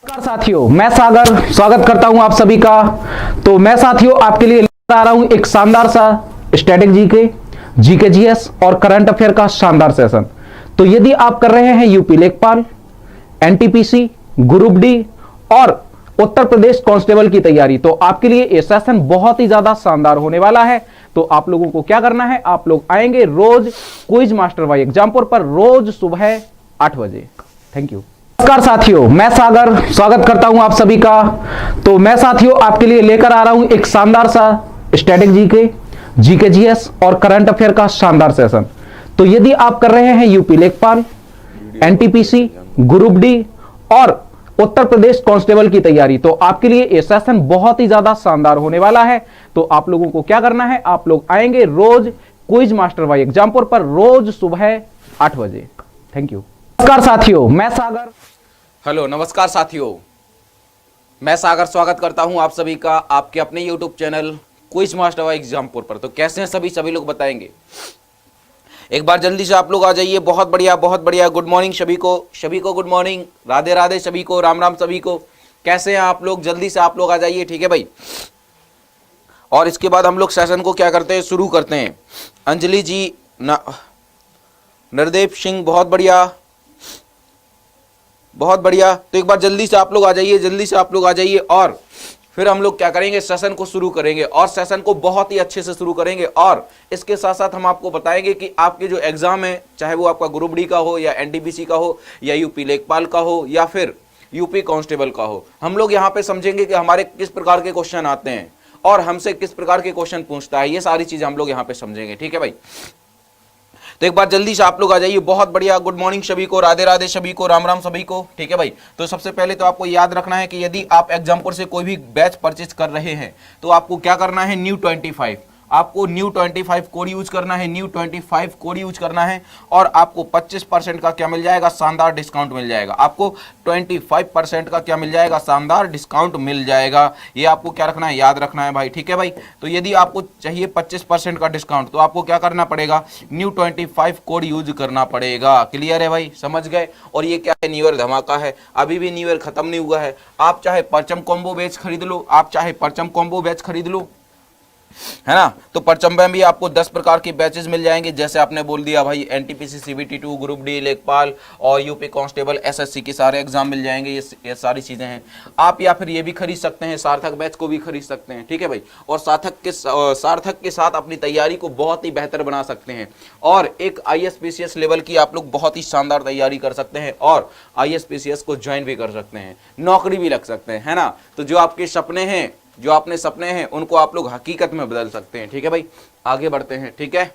नमस्कार साथियों, मैं सागर स्वागत करता हूं आप सभी का। तो मैं साथियों आपके लिए लेकर आ रहा हूं एक शानदार सा स्टैटिक जीके जीएस और करंट अफेयर का शानदार सेशन। तो यदि आप कर रहे हैं यूपी लेखपाल, एनटीपीसी, ग्रुप डी और उत्तर प्रदेश कांस्टेबल की तैयारी, तो आपके लिए यह सेशन बहुत ही ज्यादा शानदार होने वाला है। तो आप लोगों को क्या करना है, आप लोग आएंगे रोज क्विज मास्टर बाई एग्जामपुर पर रोज सुबह 8 बजे। Thank you. नमस्कार साथियों, मैं सागर स्वागत करता हूं आप सभी का। तो मैं साथियों आपके लिए लेकर आ रहा हूं एक शानदार सा स्टैटिक जीके जीएस और करंट अफेयर का शानदार सेशन। तो यदि आप कर रहे हैं यूपी लेखपाल, एनटीपीसी, ग्रुप डी और उत्तर प्रदेश कांस्टेबल की तैयारी, तो आपके लिए यह सेशन बहुत ही ज्यादा शानदार होने वाला है। तो आप लोगों को क्या करना है, आप लोग आएंगे रोज क्विज मास्टर बाई एग्जामपुर पर रोज सुबह 8 बजे। Thank you. नमस्कार साथियों, मैं सागर। हेलो, नमस्कार साथियों, मैं सागर स्वागत करता हूं आप सभी का आपके अपने YouTube channel quiz master by Exampur पर। तो कैसे हैं सभी लोग बताएंगे। एक बार जल्दी से आप लोग आ जाइए। बहुत बढ़िया। गुड मॉर्निंग सभी को गुड मॉर्निंग, राधे राधे सभी को, राम राम सभी को। कैसे हैं आप लोग, जल्दी से आप लोग आ जाइए, ठीक है भाई। और इसके बाद हम लोग सेशन को क्या करते हैं, शुरू करते हैं। अंजलि जी, नरदेव सिंह, बहुत बढ़िया। तो एक बार जल्दी से आप लोग आ जाइए और फिर हम लोग क्या करेंगे, सेशन को शुरू करेंगे और सेशन को बहुत ही अच्छे से शुरू करेंगे। और इसके साथ साथ हम आपको बताएंगे कि आपके जो एग्जाम है, चाहे वो आपका ग्रुप डी का हो या एनटीपीसी का हो या यूपी लेखपाल का हो या फिर यूपी कांस्टेबल का हो, हम लोग यहाँ पे समझेंगे कि हमारे किस प्रकार के क्वेश्चन आते हैं और हमसे किस प्रकार के क्वेश्चन पूछता है। ये सारी चीजें हम लोग यहाँ पे समझेंगे, ठीक है भाई। तो एक बार जल्दी से आप लोग आ जाइए। बहुत बढ़िया। गुड मॉर्निंग सभी को, राधे राधे सभी को, राम राम सभी को, ठीक है भाई। तो सबसे पहले तो आपको याद रखना है कि यदि आप एग्जामपुर से कोई भी बैच परचेज कर रहे हैं तो आपको क्या करना है, न्यू 25, आपको न्यू 25 कोड यूज करना है, न्यू 25 कोड यूज करना है और आपको 25% का क्या मिल जाएगा, शानदार डिस्काउंट मिल जाएगा। आपको 25% का क्या मिल जाएगा, शानदार डिस्काउंट मिल जाएगा। ये आपको क्या रखना है, याद रखना है भाई, ठीक है भाई। तो यदि आपको चाहिए 25% का डिस्काउंट तो आपको क्या करना पड़ेगा, न्यू 25 कोड यूज करना पड़ेगा। क्लियर है भाई, समझ गए। और ये क्या है, न्यू ईयर धमाका है, अभी भी न्यू ईयर खत्म नहीं हुआ है। आप चाहे परचम कॉम्बो बैच खरीद लो, है ना। तो परचम में भी आपको 10 प्रकार के बैचेस मिल जाएंगे, जैसे आपने बोल दिया भाई एनटीपीसी, सीबीटी2, ग्रुप डी, लेखपाल और यूपी कांस्टेबल, एसएससी के सारे एग्जाम मिल जाएंगे। ये सारी चीजें हैं। आप या फिर ये भी खरीद सकते हैं, सार्थक बैच को भी खरीद सकते हैं, ठीक है भाई। और सार्थक के साथ अपनी तैयारी को बहुत ही बेहतर बना सकते हैं और एक आईएएस लेवल की आप लोग बहुत ही शानदार तैयारी कर सकते हैं और आईएएस को ज्वाइन भी कर सकते हैं, नौकरी भी लग सकते हैं, है ना। तो जो आपके सपने हैं उनको आप लोग हकीकत में बदल सकते हैं, ठीक है भाई। आगे बढ़ते हैं, ठीक है।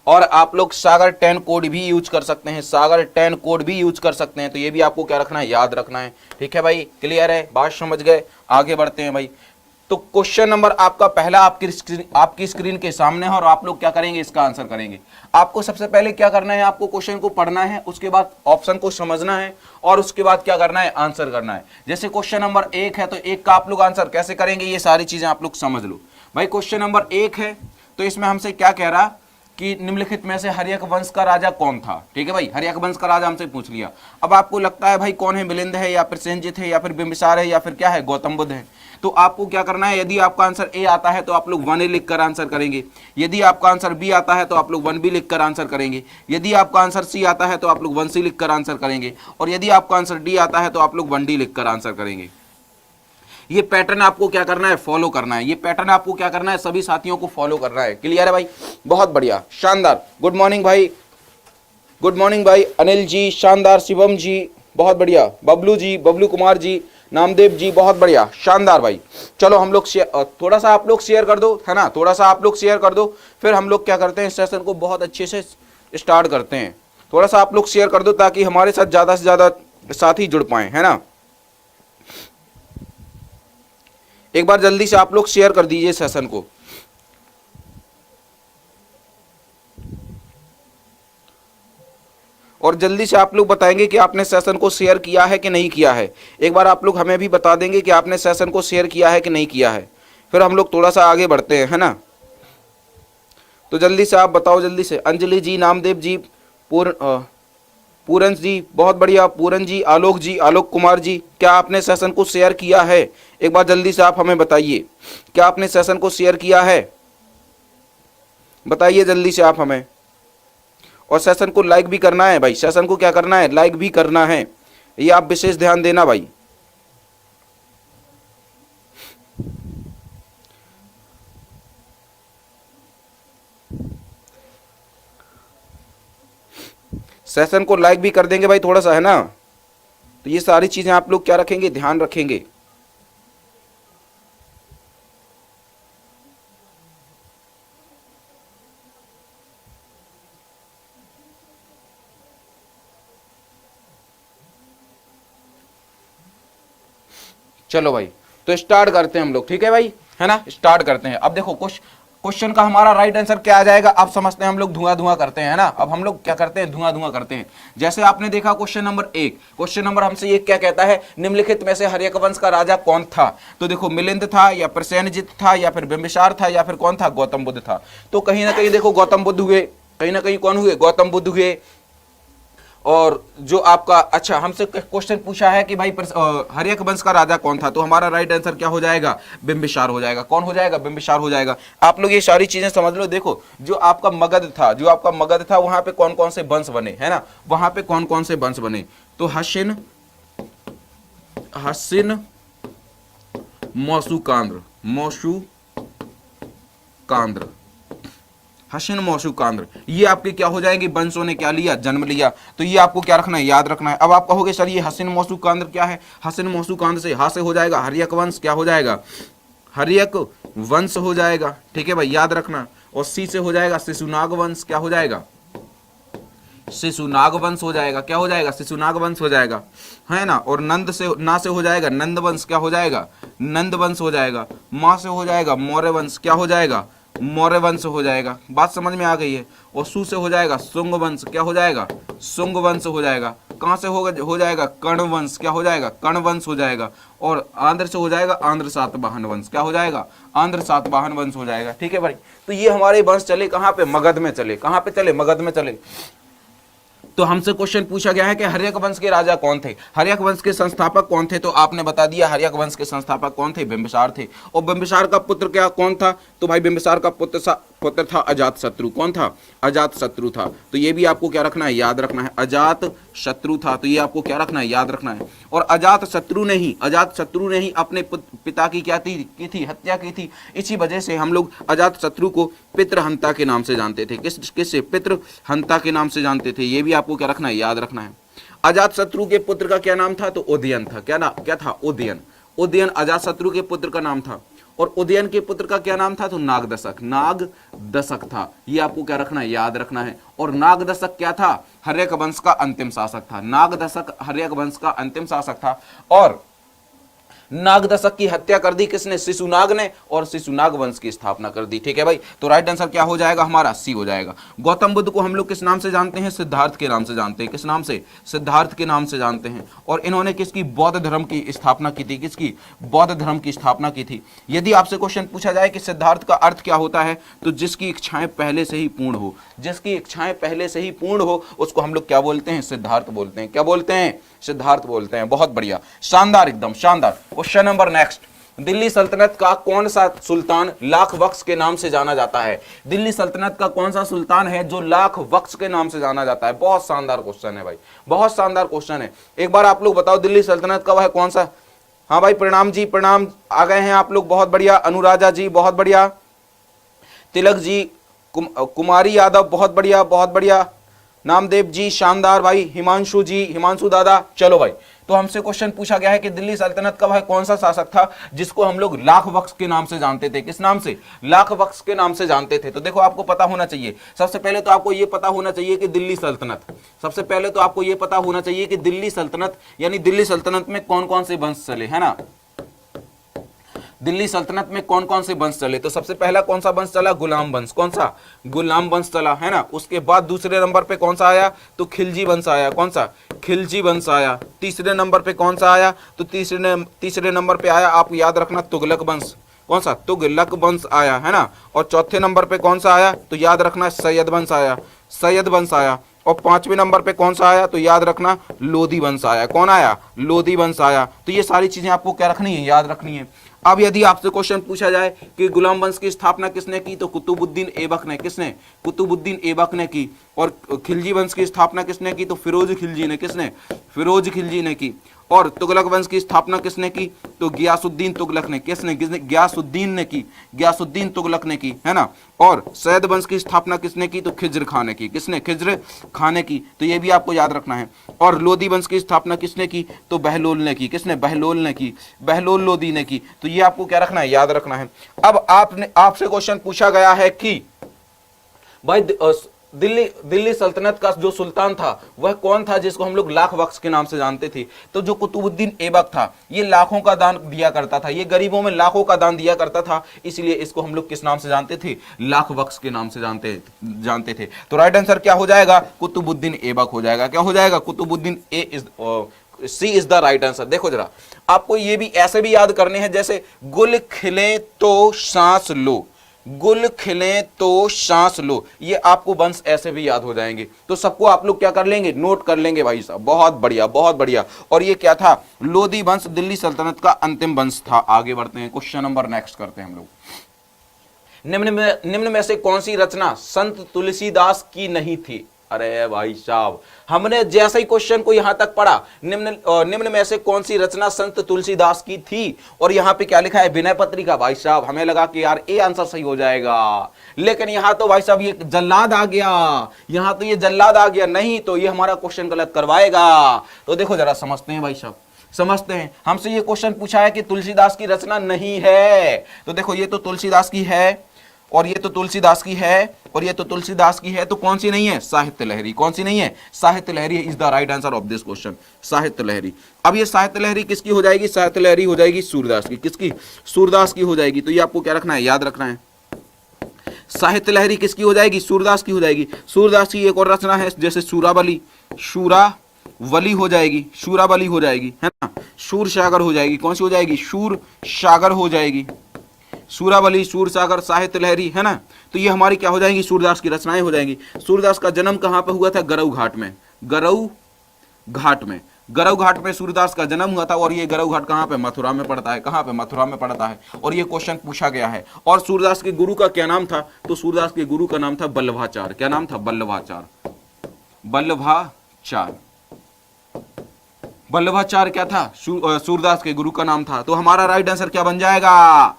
और आप लोग सागर 10 कोड भी यूज कर सकते हैं, तो ये भी आपको क्या रखना है, याद रखना है, ठीक है भाई। क्लियर है, बात समझ गए। आगे बढ़ते हैं भाई। तो क्वेश्चन नंबर आपका पहला आपकी स्क्रीन के सामने है और आप लोग क्या करेंगे, इसका आंसर करेंगे। आपको सबसे पहले क्या करना है, आपको क्वेश्चन को पढ़ना है, उसके बाद ऑप्शन को समझना है और उसके बाद क्या करना है, आंसर करना है। जैसे क्वेश्चन नंबर 1 है तो 1 का आप लोग आंसर कैसे करेंगे, ये सारी चीजें आप लोग समझ लो भाई। क्वेश्चन नंबर 1 है तो इसमें हमसे क्या कह रहा कि निम्नलिखित में से हर्यक वंश का राजा कौन था, ठीक है भाई। हर्यक वंश का राजा हमसे पूछ लिया। अब आपको लगता है भाई कौन है, मिलिंद है या फिर सेनजित है या फिर बिंबिसार है या फिर क्या है, गौतम बुद्ध है। तो आपको क्या करना है, यदि आपका आंसर ए आता है तो आप लोग 1A लिखकर आंसर करेंगे, यदि आपका आंसर बी आता है तो आप लोग 1B लिखकर आंसर करेंगे, यदि आपका आंसर सी आता है तो आप लोग 1C लिखकर आंसर करेंगे और यदि आपका आंसर डी आता है तो आप लोग 1D लिखकर आंसर करेंगे। ये पैटर्न आपको क्या करना है, फॉलो करना है। ये पैटर्न आपको क्या करना है, सभी साथियों को फॉलो करना है। क्लियर है भाई, बहुत बढ़िया, शानदार। गुड मॉर्निंग भाई, अनिल जी, शानदार। शिवम जी, बहुत बढ़िया। बबलू कुमार जी, नामदेव जी, बहुत बढ़िया, शानदार भाई। चलो हम लोग थोड़ा सा आप लोग शेयर कर दो, है ना, थोड़ा सा आप लोग शेयर कर दो, फिर हम लोग क्या करते हैं, सेशन को बहुत अच्छे से स्टार्ट करते हैं। थोड़ा सा आप लोग शेयर कर दो ताकि हमारे साथ ज्यादा से ज्यादा साथी जुड़ पाए, है ना। एक बार जल्दी से आप लोग शेयर कर दीजिए सेशन को। और जल्दी से आप लोग बताएंगे कि आपने सेशन को शेयर किया है कि नहीं किया है। एक बार आप लोग हमें भी बता देंगे कि आपने सेशन को शेयर किया है कि नहीं किया है, फिर हम लोग थोड़ा सा आगे बढ़ते हैं, है ना। तो जल्दी से आप बताओ, जल्दी से। अंजलि जी, नामदेव जी, पूरन जी बहुत बढ़िया, पूरन जी, आलोक कुमार जी, क्या आपने सेशन को शेयर किया है? एक बार जल्दी से आप हमें बताइए, क्या आपने सेशन को शेयर किया है? बताइए जल्दी से आप हमें। और सेशन को लाइक भी करना है भाई, सेशन को क्या करना है, लाइक भी करना है, ये आप विशेष ध्यान देना भाई। सेशन को लाइक भी कर देंगे भाई थोड़ा सा, है ना? तो ये सारी चीजें आप लोग क्या रखेंगे, ध्यान रखेंगे। चलो भाई, तो स्टार्ट करते हैं हम लोग, ठीक है भाई, है ना? स्टार्ट करते हैं। अब देखो क्वेश्चन का हमारा राइट आंसर क्या आ जाएगा? आप समझते हैं हम लोग धुआं धुआं करते हैं, है ना? अब हम लोग क्या करते हैं, धुआं धुआं करते हैं। जैसे आपने देखा क्वेश्चन नंबर 1, क्वेश्चन नंबर हमसे ये क्या कहता है, निम्नलिखित में से हर्यक वंश का राजा कौन था? तो देखो मिलिंद था या प्रसेनजित था या फिर बिंबिसार था या फिर कौन था, गौतम बुद्ध था। तो कहीं ना कहीं देखो गौतम बुद्ध हुए, कहीं ना कहीं कौन हुए, गौतम बुद्ध हुए। और जो आपका, अच्छा हमसे क्वेश्चन पूछा है कि भाई हर्यक वंश का राजा कौन था, तो हमारा राइट आंसर क्या हो जाएगा, बिंबिसार हो जाएगा। कौन हो जाएगा, बिंबिसार हो जाएगा। आप लोग ये सारी चीजें समझ लो। देखो जो आपका मगध था, वहां पे कौन कौन से वंश बने, है ना? वहां पे कौन कौन से वंश बने, तो हसिन हसिन मौसूकांद्र, ये आपके क्या हो जाएंगे, वंशों ने क्या लिया, जन्म लिया। तो ये आपको क्या रखना है, याद रखना है। अब आप कहोगे सर ये हसिन मौसूकांद्र क्या है? हसिन मौसूकांद्र से हा से हो जाएगा हर्यक वंश, क्या हो जाएगा, हर्यक वंश हो जाएगा, ठीक है भाई, याद रखना। और सी से हो जाएगा शिशुनाग वंश, क्या हो जाएगा, शिशुनाग वंश हो जाएगा, क्या हो जाएगा, शिशुनाग वंश हो जाएगा, है ना? और नंद से, ना से हो जाएगा नंद वंश, क्या हो जाएगा, नंद वंश हो जाएगा। मां से हो जाएगा मौर्य वंश, क्या हो जाएगा, मौर्य वंश हो जाएगा। बात समझ में आ गई है? और सु से हो जाएगा शुंग वंश, क्या हो जाएगा, शुंग वंश हो जाएगा। कहां से हो जाएगा, कर्ण वंश, क्या हो जाएगा, कर्ण वंश हो जाएगा। और आंध्र से हो जाएगा आंध्र सातवाहन वंश, क्या हो जाएगा, आंध्र सातवाहन वंश हो जाएगा, ठीक है भाई। तो ये हमारे वंश चले कहां पे, मगध में चले। कहां पे चले, मगध में चले। तो हमसे क्वेश्चन पूछा गया है कि हर्यक वंश के राजा कौन थे, हर्यक वंश के संस्थापक कौन थे? तो आपने बता दिया हर्यक वंश के संस्थापक कौन थे, बिंबिसार थे। और बिंबिसार का पुत्र क्या कौन था, तो भाई बिंबिसार का पुत्र था अजात शत्रु। कौन था, अजात शत्रु था। तो ये भी आपको क्या रखना है, याद रखना है, अजात शत्रु था। तो ये आपको क्या रखना है, याद रखना है। और अजात शत्रु ने ही अपने पिता की क्या की थी, हत्या की थी। इसी वजह से हम लोग अजात शत्रु को पितृहंता के नाम से जानते थे। किससे, पितृहंता के नाम से जानते थे। ये भी आपको क्या रखना है, याद रखना है। अजात शत्रु के पुत्र का क्या नाम था, तो उदयन था। क्या था, उदयन अजात शत्रु के पुत्र का नाम था। और उदयन के पुत्र का क्या नाम था, तो नागदशक था। ये आपको क्या रखना है, याद रखना है। और नागदशक क्या था, हर्यक वंश का अंतिम शासक था। नागदशक हर्यक वंश का अंतिम शासक था। और नागदशक की हत्या कर दी किसने, शिशुनाग ने। और शिशुनाग वंश की स्थापना कर दी, ठीक है भाई। तो राइट आंसर क्या हो जाएगा हमारा, सी हो जाएगा। गौतम बुद्ध को हम लोग किस नाम से जानते हैं, सिद्धार्थ के नाम से जानते हैं। किस नाम से, सिद्धार्थ के नाम से जानते हैं। और इन्होंने किसकी, बौद्ध धर्म की स्थापना की थी। किसकी, बौद्ध धर्म की स्थापना की थी। यदि आपसे क्वेश्चन पूछा जाए कि सिद्धार्थ का अर्थ क्या होता है, तो जिसकी इच्छाएं पहले से ही पूर्ण हो, जिसकी इच्छाएं पहले से ही पूर्ण हो, उसको हम लोग क्या बोलते हैं, सिद्धार्थ बोलते हैं। क्या बोलते हैं, सिद्धार्थ बोलते हैं। बहुत बढ़िया, शानदार, एकदम शानदार। क्वेश्चन नंबर नेक्स्ट, दिल्ली सल्तनत का कौन सा सुल्तान लाख बख्श के नाम से जाना जाता है? दिल्ली सल्तनत का कौन सा सुल्तान है जो लाख बख्श के नाम से जाना जाता है? बहुत शानदार क्वेश्चन है भाई, बहुत शानदार क्वेश्चन है। एक बार आप लोग बताओ दिल्ली सल्तनत का वह कौन सा। हाँ भाई, प्रणाम जी, प्रणाम, आ गए हैं आप लोग, बहुत बढ़िया। अनुराजा जी बहुत बढ़िया, तिलक जी, कुमारी यादव बहुत बढ़िया, बहुत बढ़िया। नामदेव जी शानदार भाई, हिमांशु जी, हिमांशु दादा। चलो भाई, तो हमसे क्वेश्चन पूछा गया है कि दिल्ली सल्तनत का वह कौन सा शासक था जिसको हम लोग लाख बख्श के नाम से जानते थे। किस नाम से, लाख बख्श के नाम से जानते थे। तो देखो आपको पता होना चाहिए, सबसे पहले तो आपको यह पता होना चाहिए कि दिल्ली सल्तनत, सबसे पहले तो आपको यह पता होना चाहिए कि दिल्ली सल्तनत यानी दिल्ली सल्तनत में कौन कौन से वंश चले, है ना। दिल्ली सल्तनत में कौन कौन से वंश चले, तो सबसे पहला कौन सा वंश चला, गुलाम वंश। कौन सा, गुलाम वंश चला, है ना। उसके बाद दूसरे नंबर पे कौन सा आया, तो खिलजी वंश आया। कौन सा, खिलजी वंश आया। तीसरे नंबर पे कौन सा आया, तो तीसरे नंबर पे आया, आप याद रखना, तुगलक वंश। कौन सा, तुगलक वंश आया, है ना। और चौथे नंबर पे कौन सा आया, तो याद रखना, सैयद वंश आया, सैयद वंश आया। और 5वें नंबर पे कौन सा आया, तो याद रखना लोधी वंश आया। कौन आया, लोधी वंश आया। तो ये सारी चीजें आपको क्या रखनी है, याद रखनी है। अब यदि आपसे क्वेश्चन पूछा जाए कि गुलाम वंश की स्थापना किसने की, तो कुतुबुद्दीन ऐबक ने। किसने, कुतुबुद्दीन ऐबक ने की। और खिलजी वंश की स्थापना किसने की, तो फिरोज खिलजी ने। किसने, फिरोज खिलजी ने की। और तुगलक वंश की स्थापना किसने की, तो गियासुद्दीन तुगलक ने। किसने, गियासुद्दीन ने की, गियासुद्दीन तुगलक ने की, है ना। और सैयद वंश की स्थापना किसने की, तो खिज्र खान ने की। किसने, खिज्र खान ने की। तो ये भी आपको याद रखना है। और लोधी वंश की स्थापना किसने की, तो बहलोल ने की। किसने, बहलोल ने की, बहलोल लोधी ने की। तो ये आपको क्या रखना है, याद रखना है। अब आपसे क्वेश्चन पूछा गया है कि भाई दिल्ली सल्तनत का जो सुल्तान था वह कौन था जिसको हम लोग लाख बख्श के नाम से जानते थे, तो जो कुतुबुद्दीन ऐबक था ये लाखों का दान दिया करता था, ये गरीबों में लाखों का दान दिया करता था, इसलिए इसको हम लोग किस नाम से जानते थे, लाख बख्श के नाम से जानते थे। तो राइट आंसर क्या हो जाएगा, कुतुबुद्दीन ऐबक हो जाएगा। क्या हो जाएगा, कुतुबुद्दीन सी इज द राइट आंसर। देखो जरा, आपको ये भी ऐसे भी याद करने हैं जैसे गुल खिले तो सांस लो, गुल खिले तो सांस लो, ये आपको वंश ऐसे भी याद हो जाएंगे। तो सबको आप लोग क्या कर लेंगे, नोट कर लेंगे भाई साहब। बहुत बढ़िया, बहुत बढ़िया। और ये क्या था, लोधी वंश दिल्ली सल्तनत का अंतिम वंश था। आगे बढ़ते हैं, क्वेश्चन नंबर नेक्स्ट करते हैं हम लोग। निम्न में से कौन सी रचना संत तुलसीदास की नहीं थी। अरे भाई साहब, हमने जैसे ही क्वेश्चन को यहां तक पढ़ा, निम्न में से कौन सी रचना संत तुलसीदास की थी, और यहां पे क्या लिखा है, विनय पत्रिका। भाई साहब हमें लगा कि यार ए आंसर सही हो जाएगा, लेकिन यहां तो भाई साहब ये जल्लाद आ गया, यहां तो ये जल्लाद आ गया, नहीं तो ये हमारा क्वेश्चन गलत करवाएगा। तो देखो जरा समझते हैं भाई साहब, समझते हैं। हमसे ये क्वेश्चन पूछा है कि तुलसीदास की रचना नहीं है, तो देखो ये तो तुलसीदास की है, और ये तो तुलसीदास की है, और ये तो तुलसीदास की है, तो कौन सी नहीं है, साहित्य लहरी। कौन सी नहीं है, Sahitya Lahari is the right answer of this question, Sahitya Lahari. अब ये साहित्य लहरी किसकी हो जाएगी, साहित्य लहरी हो जाएगी सूरदास की। किसकी, सूरदास की हो जाएगी। तो ये आपको क्या रखना है, याद रखना है। साहित्य लहरी किसकी हो जाएगी, सूरदास की हो जाएगी। सूरदास की एक और रचना है जैसे सूरावली, शूरावली हो जाएगी, शूरावली हो जाएगी, है ना। शूर सागर हो जाएगी। कौन सी हो जाएगी, शूर सागर हो जाएगी। सूरावली, सूर सागर, साहित्य लहरी, है ना। तो ये हमारी क्या हो जाएंगी, सूरदास की रचनाएं हो जाएंगी। सूरदास का जन्म कहां पे हुआ था, गरऊ घाट में, गरऊ घाट में, गरऊ घाट में सूरदास का जन्म हुआ था। और ये गरऊ घाट कहां पे, मथुरा में पड़ता है। कहां पे, मथुरा में पड़ता है। और ये क्वेश्चन पूछा गया है। और सूरदास के गुरु का क्या नाम था, तो सूरदास के गुरु का नाम था बल्लभाचार। क्या नाम था, बल्लभाचार, बल्लभाचार, बल्लभाचार क्या था, सूरदास के गुरु का नाम था। तो हमारा राइट आंसर क्या बन जाएगा,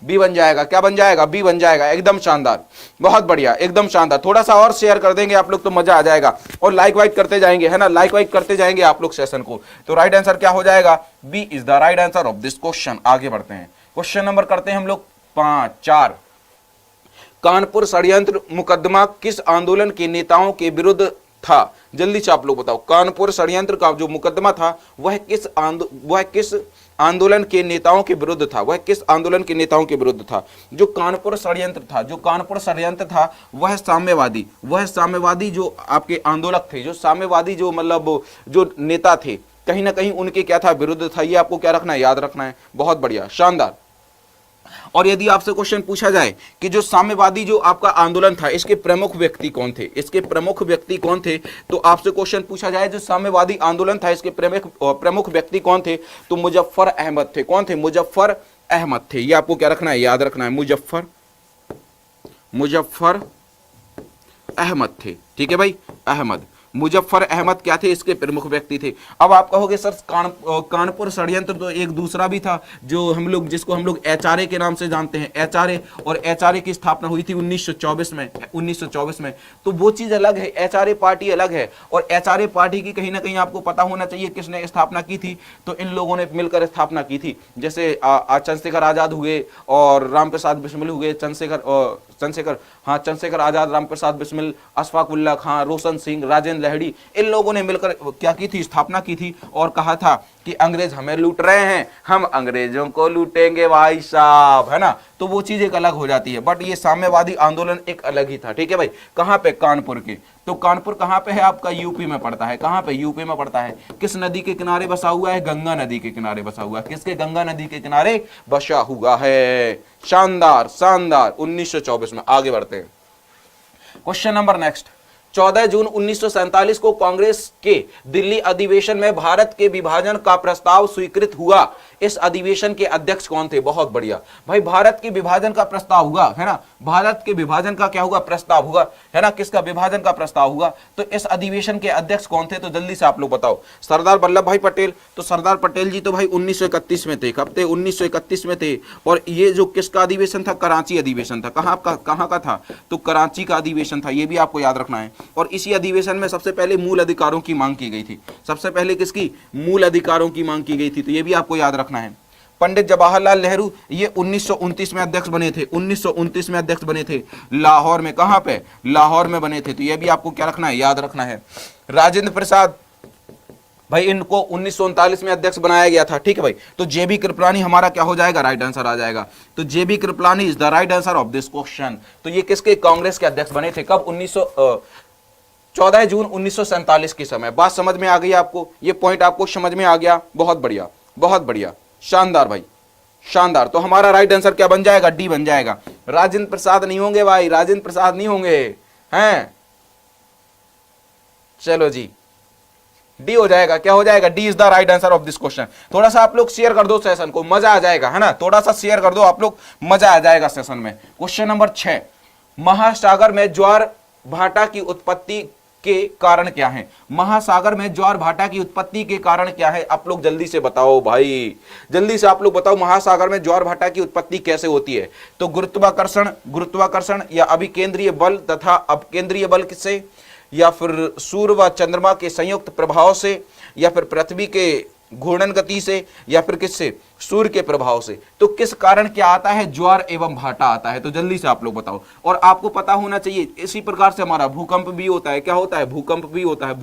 बी बन जाएगा। क्या बन जाएगा, बी बन जाएगा। एकदम शानदार, बहुत बढ़िया, एकदम शानदार। थोड़ा सा और शेयर कर देंगे आप लोग तो मजा आ जाएगा, और लाइक वाइक करते जाएंगे, है ना, लाइक वाइक करते जाएंगे आप लोग सेशन को। तो राइट आंसर क्या हो जाएगा, B is the right answer of this question. आगे बढ़ते हैं, क्वेश्चन नंबर करते हैं हम लोग 4। कानपुर षड्यंत्र मुकदमा किस आंदोलन के नेताओं के विरुद्ध था, जल्दी से आप लोग बताओ। कानपुर षड्यंत्र का जो मुकदमा था वह किस आंदोलन के नेताओं के विरुद्ध था, वह किस आंदोलन के नेताओं के विरुद्ध था। जो कानपुर षड्यंत्र था, जो कानपुर षड्यंत्र था वह साम्यवादी जो आपके आंदोलक थे, जो साम्यवादी जो मतलब जो नेता थे, कहीं ना कहीं उनके क्या था, विरुद्ध था। ये आपको क्या रखना है, याद रखना है। बहुत बढ़िया, शानदार। और यदि आपसे क्वेश्चन पूछा जाए कि जो साम्यवादी जो आपका आंदोलन था इसके प्रमुख व्यक्ति कौन थे, इसके प्रमुख व्यक्ति कौन थे, तो आपसे क्वेश्चन पूछा जाए जो साम्यवादी आंदोलन था इसके प्रमुख व्यक्ति कौन थे, तो मुजफ्फर अहमद थे। कौन थे, मुजफ्फर अहमद थे। ये आपको क्या रखना है, याद रखना है। मुजफ्फर अहमद थे। ठीक है भाई, अहमद, मुजफ्फर अहमद क्या थे, इसके प्रमुख व्यक्ति थे। अब आप कहोगे सर कानपुर षड्यंत्र तो एक दूसरा भी था जो हम लोग जिसको हम लोग एचआरए के नाम से जानते हैं, एचआरए। और एचआरए की स्थापना हुई थी 1924 में। तो वो चीज अलग है, एचआरए पार्टी अलग है। और एचआरए पार्टी की कहीं ना कहीं आपको पता होना चाहिए किसने स्थापना की थी, तो इन लोगों ने मिलकर स्थापना की थी। जैसे चंद्रशेखर आजाद हुए और रामप्रसाद बिस्मिल हुए, चंद्रशेखर आजाद, रामप्रसाद बिस्मिल, अशफाक उल्लाह खां, रोशन सिंह, राजेंद्र लहड़ी, इन लोगों ने मिलकर क्या की थी, स्थापना की थी। और कहा था कि अंग्रेज हमें लूट रहे हैं, हम अंग्रेजों को लूटेंगे भाई साहब, है ना। तो वो चीज एक अलग हो जाती है। बट ये साम्यवादी आंदोलन एक अलग ही था। ठीक है भाई, कहां पे, कानपुर के। तो कानपुर कहां पे है आपका, यूपी में पड़ता है। कहां पे, यूपी में पड़ता है। किस नदी के किनारे बसा हुआ है, गंगा नदी के किनारे बसा हुआ है। किसके, गंगा नदी के किनारे बसा हुआ है। शानदार, शानदार, 1924 में। आगे बढ़ते हैं, क्वेश्चन नंबर नेक्स्ट। 14 जून 1947 को कांग्रेस के दिल्ली अधिवेशन में भारत के विभाजन का प्रस्ताव स्वीकृत हुआ। इस अधिवेशन के अध्यक्ष कौन थे? बहुत बढ़िया भाई, भारत के विभाजन का प्रस्ताव हुआ है ना, भारत के विभाजन का क्या हुआ? प्रस्ताव हुआ है ना, किसका? विभाजन का प्रस्ताव हुआ। तो इस अधिवेशन के अध्यक्ष कौन थे? तो जल्दी से आप लोग बताओ। सरदार वल्लभ भाई पटेल। तो सरदार पटेल जी तो भाई 1931 में थे। कब थे? 1931 में थे। और ये जो किसका अधिवेशन था? कराची अधिवेशन था। कहां का था? तो कराची का अधिवेशन था, ये भी आपको याद रखना है। और इसी अधिवेशन में सबसे पहले मूल अधिकारों की मांग की गई थी। सबसे पहले किसकी? मूल अधिकारों की मांग की गई थी, तो ये भी आपको याद रखना है। पंडित जवाहरलाल नेहरू, ये 1929 में अध्यक्ष बने थे। 1929 में अध्यक्ष बने थे लाहौर में। कहां पे? लाहौर में बने थे, तो ये भी आपको क्या रखना है? याद रखना है। राजेंद्र प्रसाद भाई, इनको 1939 में अध्यक्ष बनाया गया था। ठीक है भाई, तो जेबी कृपलानी हमारा क्या हो जाएगा? राइट आंसर आ जाएगा। तो JB Kripalani is the right answer of this question. तो ये किसके? कांग्रेस के अध्यक्ष बने थे। कब? 14 जून 1947 के समय। बात समझ में आ गई आपको? ये पॉइंट आपको समझ में आ गया? बहुत बढ़िया, बहुत बढ़िया, शानदार भाई, शानदार। तो हमारा राइट आंसर क्या बन जाएगा? डी बन जाएगा। राजेंद्र प्रसाद नहीं होंगे भाई, राजेंद्र प्रसाद नहीं होंगे हैं। चलो जी, डी हो जाएगा। क्या हो जाएगा? D is the right answer of this question. थोड़ा सा आप लोग शेयर कर दो सेशन को, मजा आ जाएगा, है ना। थोड़ा सा शेयर कर दो आप लोग, मजा आ जाएगा सेशन में। क्वेश्चन नंबर 6, महासागर में ज्वार भाटा की उत्पत्ति के कारण क्या है? महासागर में ज्वार भाटा की उत्पत्ति के कारण क्या है? आप लोग जल्दी से बताओ भाई, जल्दी से आप लोग बताओ, महासागर में ज्वार भाटा की उत्पत्ति कैसे होती है? तो गुरुत्वाकर्षण या अभिकेंद्रीय बल तथा अपकेंद्रीय बल से, या फिर सूर्य व चंद्रमा के संयुक्त प्रभाव से, या फिर पृथ्वी के घूर्णन गति से, या फिर किससे? सूर्य के प्रभाव से। तो किस कारण क्या आता है? ज्वार एवं भाटा आता है। तो जल्दी से आप लोग बताओ। और आपको पता होना चाहिए इसी प्रकार से हमारा भूकंप भी होता है। क्या होता है? भूकंप भी होता है।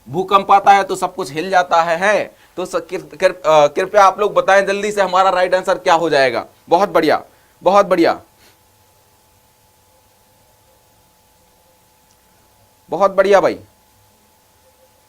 भूकंप आता है तो सब कुछ हिल जाता है। तो कृपया आप लोग बताएं जल्दी से, हमारा राइट आंसर क्या हो जाएगा? बहुत बढ़िया, बहुत बढ़िया, बहुत बढ़िया भाई,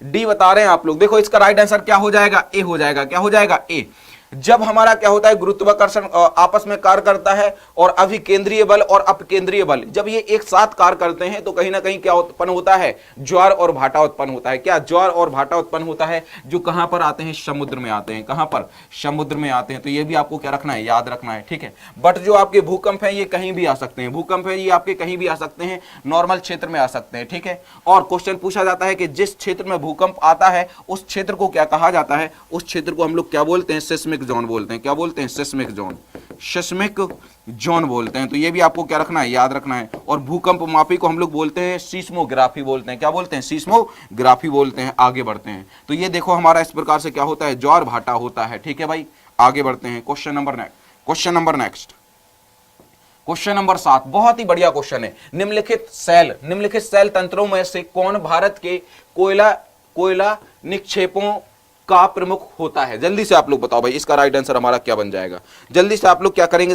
डी बता रहे हैं आप लोग। देखो इसका राइट आंसर क्या हो जाएगा? ए हो जाएगा। क्या हो जाएगा? ए। जब हमारा क्या होता है? गुरुत्वाकर्षण आपस में कार्य करता है, और अभिकेंद्रीय बल और अपकेंद्रीय बल जब ये एक साथ कार्य करते हैं तो कहीं ना कहीं क्या उत्पन्न होता है? ज्वार और भाटा उत्पन्न होता है। क्या? ज्वार और भाटा उत्पन्न होता है, जो कहां पर आते हैं? समुद्र में आते हैं। कहां पर? समुद्र में आते हैं। तो ये भी आपको क्या रखना है? याद रखना है। ठीक है। बट जो आपके भूकंप है ये कहीं भी आ सकते हैं। भूकंप है ये आपके कहीं भी आ सकते हैं, नॉर्मल क्षेत्र में आ सकते हैं। ठीक है। और क्वेश्चन पूछा जाता है कि जिस क्षेत्र में भूकंप आता है उस क्षेत्र को क्या कहा जाता है? उस क्षेत्र को हम लोग क्या बोलते हैं? सिस्मिक जोन बोलते हैं। क्या बोलते हैं? सिस्मिक जोन, सिस्मिक जोन बोलते हैं। तो ये भी आपको क्या रखना है? याद रखना है। और भूकंप मापी को हम लोग बोलते हैं सीस्मोग्राफी बोलते हैं। क्या बोलते हैं? सीस्मोग्राफी बोलते हैं। आगे बढ़ते हैं। तो ये देखो हमारा इस प्रकार से क्या होता है? ज्वार भाटा होता है। ठीक है भाई, आगे बढ़ते हैं। Question number next, question number 7, बहुत ही बढ़िया क्वेश्चन है। निम्नलिखित सेल तंत्रों में से कौन भारत के कोयला निक्षेपों का प्रमुख होता है? जल्दी से आप लोग बताओ भाई, इसका राइट आंसर हमारा क्या बन जाएगा? जल्दी से आप लोग क्या करेंगे?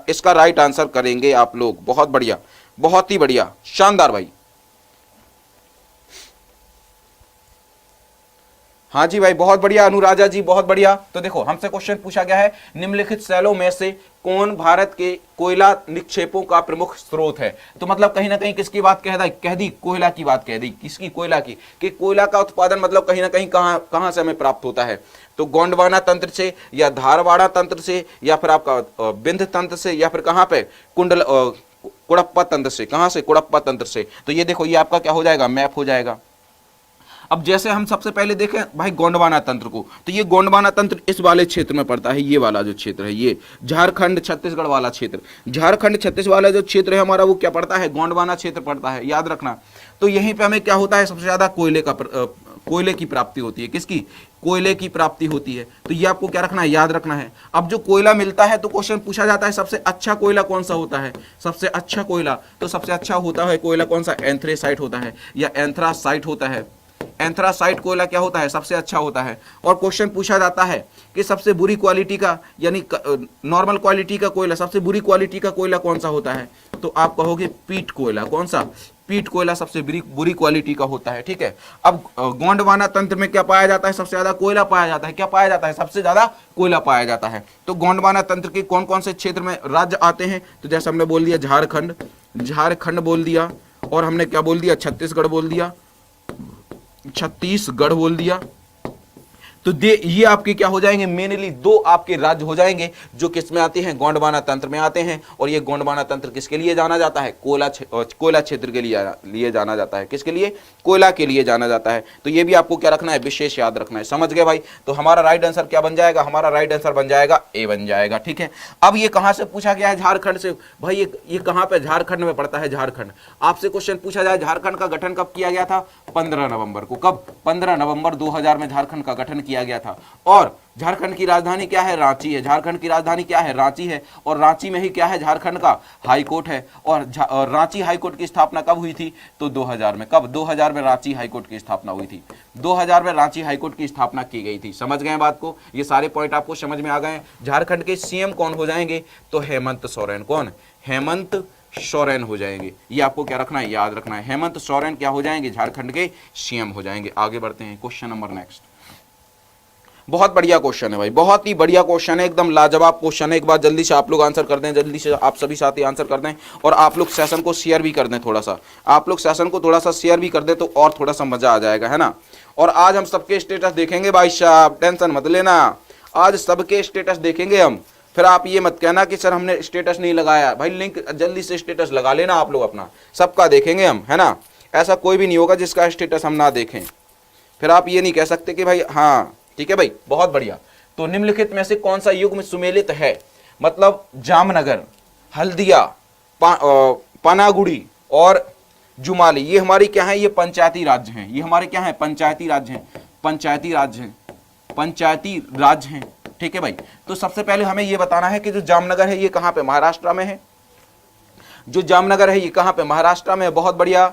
इसका राइट आंसर करेंगे आप लोग। बहुत बढ़िया, बहुत ही बढ़िया, शानदार भाई। हाँ जी भाई, बहुत बढ़िया अनुराजा जी, बहुत बढ़िया। तो देखो हमसे क्वेश्चन पूछा गया है, निम्नलिखित सेलों में से कौन भारत के कोयला निक्षेपों का प्रमुख स्रोत है? तो मतलब कहीं ना कहीं किसकी बात कह दी? कोयला की बात कह दी। किसकी? कोयला की। कि कोयला का उत्पादन मतलब कहीं ना कहीं कहां से हमें प्राप्त होता है? तो गोंडवाना तंत्र से, या धारवाड़ा तंत्र से, या फिर आपका बिंद तंत्र से, या फिर कहां पे? कुड़प्पा तंत्र से। कहां से? कुड़प्पा तंत्र से। तो ये देखो ये आपका क्या हो जाएगा? मैप हो जाएगा। अब जैसे हम सबसे पहले देखें भाई गोंडवाना तंत्र को, तो ये गोंडवाना तंत्र इस वाले क्षेत्र में पड़ता है। ये वाला जो क्षेत्र है, ये झारखंड छत्तीसगढ़ वाला क्षेत्र, झारखंड छत्तीसगढ़ वाला जो क्षेत्र है हमारा, वो क्या पड़ता है? गोंडवाना क्षेत्र पड़ता है। याद रखना। तो यहीं पे हमें क्या होता है? सबसे ज्यादा कोयले की प्राप्ति होती है। किसकी? कोयले की प्राप्ति होती है। तो ये आपको क्या रखना है? याद रखना है। अब जो कोयला मिलता है तो क्वेश्चन पूछा जाता है सबसे अच्छा कोयला कौन सा होता है? सबसे अच्छा कोयला, तो सबसे अच्छा होता है कोयला कौन सा? एंथ्रेसाइट होता है या एंथ्रासाइट होता है। एंथ्रासाइट कोयला क्या होता है? सबसे अच्छा होता है। और क्वेश्चन पूछा जाता है कि सबसे बुरी क्वालिटी का, यानी नॉर्मल क्वालिटी का कोयला, सबसे बुरी क्वालिटी का कोयला कौन सा होता है? तो आप कहोगे पीट कोयला। कौन सा? पीट कोयला सबसे बुरी क्वालिटी का होता है। ठीक है। अब गोंडवाना तंत्र में क्या पाया जाता है? सबसे ज्यादा कोयला पाया जाता है। क्या पाया जाता है? सबसे ज्यादा कोयला पाया जाता है। तो गोंडवाना तंत्र के कौन कौन से क्षेत्र में राज्य आते हैं? तो जैसे हमने बोल दिया झारखंड बोल दिया, और हमने क्या बोल दिया, छत्तीसगढ़ बोल दिया, छत्तीसगढ़ बोल दिया। तो ये आपके क्या हो जाएंगे, मेनली दो आपके राज्य हो जाएंगे जो किसमें आते हैं, गोंडवाना तंत्र में आते हैं। और ये गोंडवाना तंत्र किसके लिए जाना जाता है, कोयला क्षेत्र के लिए जाना जाता है। किसके लिए, कोयला के लिए जाना जाता है। तो ये भी आपको क्या रखना है, विशेष याद रखना है। समझ गए भाई। तो हमारा राइट आंसर क्या बन जाएगा, हमारा राइट आंसर बन जाएगा ए बन जाएगा। ठीक है। अब ये कहां से पूछा गया है, झारखंड से। भाई ये कहां पे, झारखंड में पड़ता है। झारखंड आपसे क्वेश्चन पूछा जाए, झारखंड का गठन कब किया गया था, 15 नवंबर को। कब, 15 नवंबर 2000 में झारखंड का गठन किया गया था। और झारखंड की राजधानी क्या है, रांची है। झारखंड की राजधानी क्या है, रांची है। और रांची में ही क्या है, झारखंड का हाई कोर्ट है। और रांची हाई कोर्ट की स्थापना कब हुई थी, तो 2000 में। कब, 2000 में रांची हाई कोर्ट की स्थापना हुई थी। 2000 में रांची हाई कोर्ट की स्थापना की गई थी। समझ गए बात को, ये सारे पॉइंट आपको समझ में आ गए। झारखंड के सीएम कौन हो जाएंगे, तो हेमंत सोरेन। कौन, हेमंत सोरेन हो जाएंगे। ये आपको क्या रखना है, याद रखना है। हेमंत सोरेन क्या हो जाएंगे, झारखंड के सीएम हो जाएंगे। आगे बढ़ते हैं, क्वेश्चन नंबर नेक्स्ट। बहुत बढ़िया क्वेश्चन है भाई, बहुत ही बढ़िया क्वेश्चन है, एकदम लाजवाब क्वेश्चन है। एक बार जल्दी से आप लोग आंसर कर दें, जल्दी से आप सभी साथी आंसर कर दें। और आप लोग सेशन को शेयर भी कर दें, थोड़ा सा आप लोग सेशन को थोड़ा सा शेयर भी कर दें तो और थोड़ा सा मजा आ जाएगा, है ना। और आज हम सबके स्टेटस देखेंगे भाई साहब, टेंशन मत लेना, आज सबके स्टेटस देखेंगे हम। फिर आप ये मत कहना कि सर हमने स्टेटस नहीं लगाया। भाई लिंक जल्दी से स्टेटस लगा लेना आप लोग अपना, सबका देखेंगे हम, है ना। ऐसा कोई भी नहीं होगा जिसका स्टेटस हम ना देखें। फिर आप ये नहीं कह सकते कि भाई हाँ ठीक है भाई। बहुत बढ़िया। तो निम्नलिखित में से कौन सा युग में सुमेलित है, मतलब जामनगर, हल्दिया, पानागुड़ी और जुमाली, ये हमारी क्या है, ये पंचायती राज्य हैं। ये हमारे क्या है, पंचायती राज्य हैं, पंचायती राज्य हैं, पंचायती राज्य हैं। ठीक है भाई। तो सबसे पहले हमें ये बताना है कि जो जामनगर है ये कहां पे, महाराष्ट्र में है। जो जामनगर है ये कहां पे, महाराष्ट्र में है। बहुत बढ़िया,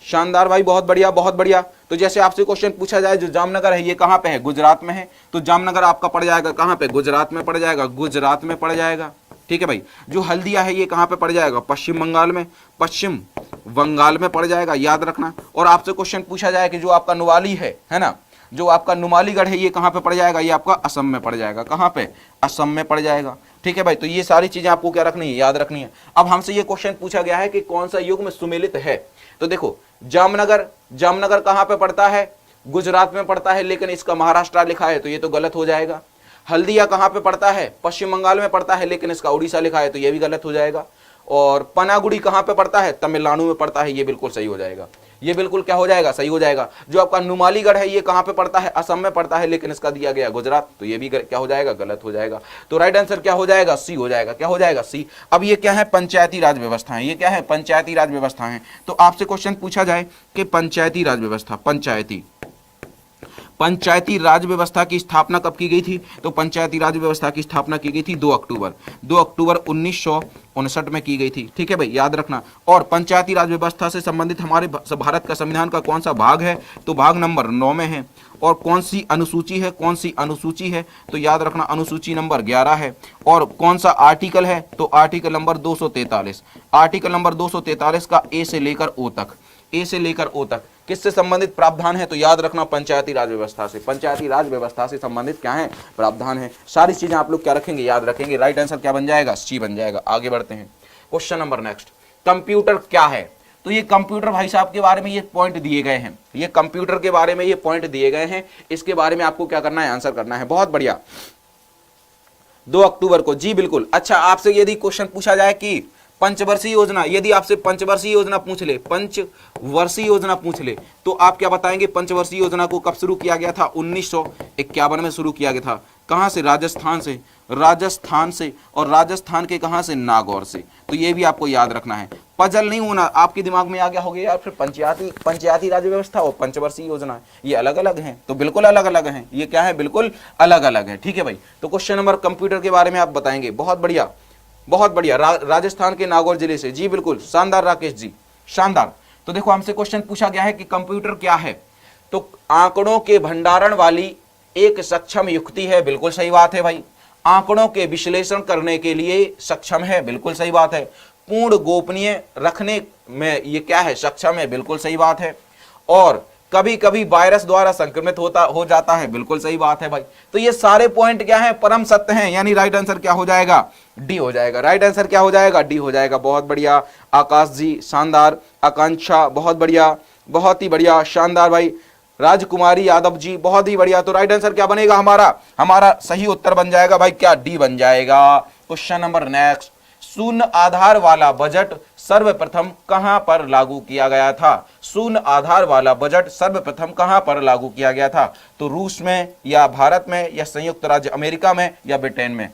शानदार भाई, बहुत बढ़िया बहुत बढ़िया। तो जैसे आपसे क्वेश्चन पूछा जाए जो जामनगर है ये कहां पे है, गुजरात में है। तो जामनगर आपका पड़ जाएगा कहां पे, गुजरात में पड़ जाएगा, गुजरात में पड़ जाएगा। ठीक है भाई। जो हल्दिया है ये कहां पे पड़ जाएगा, पश्चिम बंगाल में, पश्चिम बंगाल में पड़ जाएगा, याद रखना। और आपसे क्वेश्चन पूछा जाए कि जो आपका नुवाली है ना, जो आपका नुमालीगढ़ है ये कहां पे पड़ जाएगा, ये आपका असम में पड़ जाएगा। कहां पे, असम में पड़ जाएगा। ठीक है भाई। तो ये सारी चीजें आपको क्या रखनी है, याद रखनी है। अब हमसे ये क्वेश्चन पूछा गया है कि कौन सा युग में सुमेलित है। तो देखो जामनगर, जामनगर कहां पे पड़ता है, गुजरात में पड़ता है, लेकिन इसका महाराष्ट्र लिखा है तो ये तो गलत हो जाएगा। हल्दिया कहां पे पड़ता है, पश्चिम बंगाल में पड़ता है, लेकिन इसका उड़ीसा लिखा है तो ये भी गलत हो जाएगा। और पनागुड़ी कहां पे पड़ता है, तमिलनाडु में पड़ता है, ये बिल्कुल सही हो जाएगा। ये बिल्कुल क्या हो जाएगा, सही हो जाएगा। जो आपका नुमालीगढ़ है ये कहां पे पड़ता है, असम में पड़ता है, लेकिन इसका दिया गया गुजरात, तो ये भी क्या हो जाएगा, गलत हो जाएगा। तो राइट आंसर क्या हो जाएगा, सी हो जाएगा। क्या हो जाएगा, सी। अब ये क्या है, पंचायती राज व्यवस्था है। ये क्या है, पंचायती राज व्यवस्था है। तो आपसे क्वेश्चन पूछा जाए कि पंचायती राज व्यवस्था, पंचायती राज व्यवस्था की स्थापना कब की गई थी, तो पंचायती राज व्यवस्था की स्थापना की गई थी 2 अक्टूबर 1959 में की गई थी। ठीक है भाई, याद रखना। और पंचायती राज व्यवस्था से संबंधित हमारे भारत का संविधान का कौन सा भाग है, तो भाग नंबर 9 में है। और कौन सी अनुसूची है, कौन सी अनुसूची है, तो याद रखना अनुसूची नंबर 11 है। और कौन सा आर्टिकल है, तो आर्टिकल नंबर 243। आर्टिकल नंबर 243 का ए से लेकर ओ तक, ए से लेकर ओ तक किससे संबंधित प्रावधान है, तो याद रखना पंचायती राज व्यवस्था से, पंचायती राज व्यवस्था से संबंधित क्या है, प्रावधान है। सारी चीजें आप लोग क्या रखेंगे, याद रखेंगे। राइट आंसर क्या बन जाएगा, सी बन जाएगा। आगे बढ़ते हैं, क्वेश्चन नंबर नेक्स्ट। कंप्यूटर क्या है, तो ये कंप्यूटर भाई साहब के बारे में ये पॉइंट दिए गए हैं, ये कंप्यूटर के बारे में ये पॉइंट दिए गए हैं, इसके बारे में आपको क्या करना है, आंसर करना है। बहुत बढ़िया। 2 अक्टूबर को, जी बिल्कुल। अच्छा, आपसे यदि क्वेश्चन पूछा जाए कि पंचवर्षीय योजना, यदि आपसे पंचवर्षीय योजना पूछ ले, पंचवर्षीय योजना पूछ ले, तो आप क्या बताएंगे, पंचवर्षीय योजना को कब शुरू किया गया था, 1951 में शुरू किया गया था। कहां से, राजस्थान से, राजस्थान से। और राजस्थान के कहां से, नागौर से। तो ये भी आपको याद रखना है, पजल नहीं होना, आपके दिमाग में आ गया होगा यार फिर पंचायती राज व्यवस्था और पंचवर्षीय योजना ये अलग अलग हैं, तो बिल्कुल अलग अलग हैं। ये क्या है, बिल्कुल अलग अलग है। ठीक है भाई। तो क्वेश्चन नंबर कंप्यूटर के बारे में आप बताएंगे। बहुत बढ़िया बहुत बढ़िया। राजस्थान के नागौर जिले से, जी बिल्कुल, शानदार राकेश जी, शानदार। तो देखो हमसे क्वेश्चन पूछा गया है कि कंप्यूटर क्या है, तो आंकड़ों के भंडारण वाली एक सक्षम युक्ति है, बिल्कुल सही बात है भाई। आंकड़ों के विश्लेषण करने के लिए सक्षम है, बिल्कुल सही बात है। पूर्ण गोपनीय रखने में ये क्या है, सक्षम है, बिल्कुल सही बात है। और कभी कभी वायरस द्वारा संक्रमित हो जाता है। बिल्कुल सही बात है भाई। तो ये सारे पॉइंट क्या हैं, परम सत्य हैं, यानी राइट आंसर क्या हो जाएगा, डी हो जाएगा। राइट आंसर क्या हो जाएगा, डी हो जाएगा। बहुत बढ़िया आकाश जी, शानदार। आकांक्षा बहुत बढ़िया, बहुत ही बढ़िया, शानदार भाई। राजकुमारी यादव जी बहुत ही बढ़िया। तो राइट आंसर क्या बनेगा हमारा सही उत्तर बन जाएगा भाई क्या, डी बन जाएगा। क्वेश्चन नंबर नेक्स्ट, शून्य आधार वाला बजट सर्वप्रथम कहां पर लागू किया गया था? शून्य आधार वाला बजट सर्वप्रथम कहां पर लागू किया गया था? तो रूस में, या भारत में, या संयुक्त राज्य अमेरिका में, या ब्रिटेन में?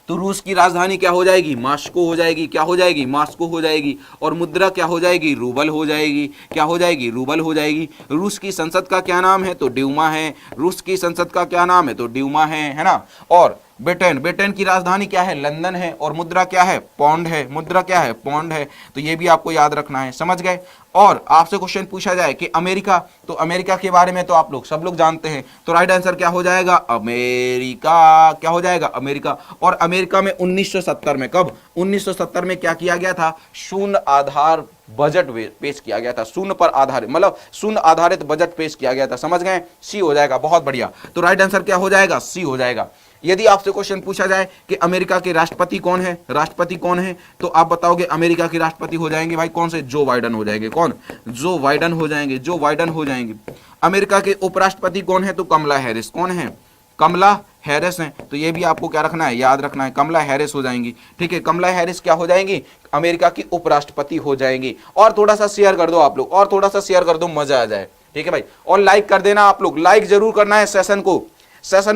तो रूस की राजधानी क्या हो जाएगी, मॉस्को हो जाएगी। क्या हो जाएगी, मॉस्को हो जाएगी। और मुद्रा क्या हो जाएगी, रूबल हो जाएगी। क्या हो जाएगी, रूबल हो जाएगी। रूस की संसद का क्या नाम है, तो ड्यूमा है। रूस की संसद का क्या नाम है, तो ड्यूमा है ना। और ब्रिटेन की राजधानी क्या है, लंदन है। और मुद्रा क्या है, पौंड है। मुद्रा क्या है, पौंड है। तो ये भी आपको याद रखना है, समझ गए। और आपसे क्वेश्चन पूछा जाए कि अमेरिका, तो अमेरिका के बारे में तो आप लोग सब लोग जानते हैं। तो राइट आंसर क्या हो जाएगा, अमेरिका। क्या हो जाएगा, अमेरिका। और अमेरिका में 1970 में, कब, 1970 में क्या किया गया था, शून्य आधार बजट पेश किया गया था। शून्य पर आधारित, मतलब शून्य आधारित बजट पेश किया गया था, समझ गए। सी हो जाएगा, बहुत बढ़िया। तो राइट आंसर क्या हो जाएगा, सी हो जाएगा। यदि आपसे क्वेश्चन पूछा जाए कि अमेरिका के राष्ट्रपति कौन है, राष्ट्रपति कौन है, तो आप बताओगे अमेरिका के राष्ट्रपति हो जाएंगे भाई कौन से, जो बाइडन हो जाएंगे। कौन, जो बाइडन हो जाएंगे, जो बाइडन हो जाएंगे। अमेरिका के उपराष्ट्रपति कौन है, तो कमला हैरिस। कौन है, कमला हैरिस हैं। तो ये भी आपको क्या रखना है, याद रखना है, कमला हैरिस हो जाएंगी। ठीक है, कमला हैरिस क्या हो जाएंगी, अमेरिका की उपराष्ट्रपति हो जाएंगी। और थोड़ा सा शेयर कर दो आप लोग, और थोड़ा सा शेयर कर दो, मजा आ जाए। ठीक है भाई, और लाइक कर देना आप लोग, लाइक जरूर करना है सेशन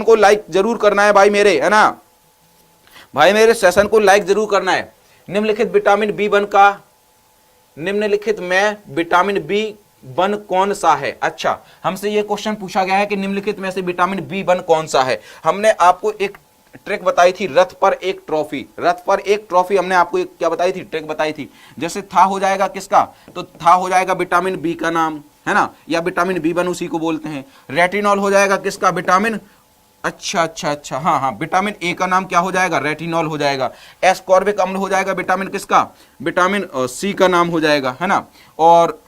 को लाइक जरूर करना है भाई मेरे, है ना भाई, मेरे सेशन को लाइक जरूर करना है। निम्नलिखित विटामिन B1 का, निम्नलिखित में विटामिन B1 कौन सा है? अच्छा, हमसे ये क्वेश्चन पूछा गया है कि निम्नलिखित में से विटामिन B1 कौन सा है। हमने आपको एक ट्रिक बताई थी, रथ पर एक ट्रॉफी। रथ पर एक ट्रॉफी हमने आपको एक क्या बताई थी, ट्रिक बताई थी। जैसे था हो जाएगा किसका, तो था हो जाएगा विटामिन बी का नाम, है ना, या विटामिन B1 उसी को बोलते हैं। रेटिनॉल हो जाएगा किसका, विटामिन, अच्छा, हाँ, विटामिन ए का नाम क्या हो जाएगा, रेटिनॉल हो जाएगा। एस्कॉर्बिक अम्ल हो जाएगा विटामिन किसका, विटामिन सी का नाम हो जाएगा, है ना। और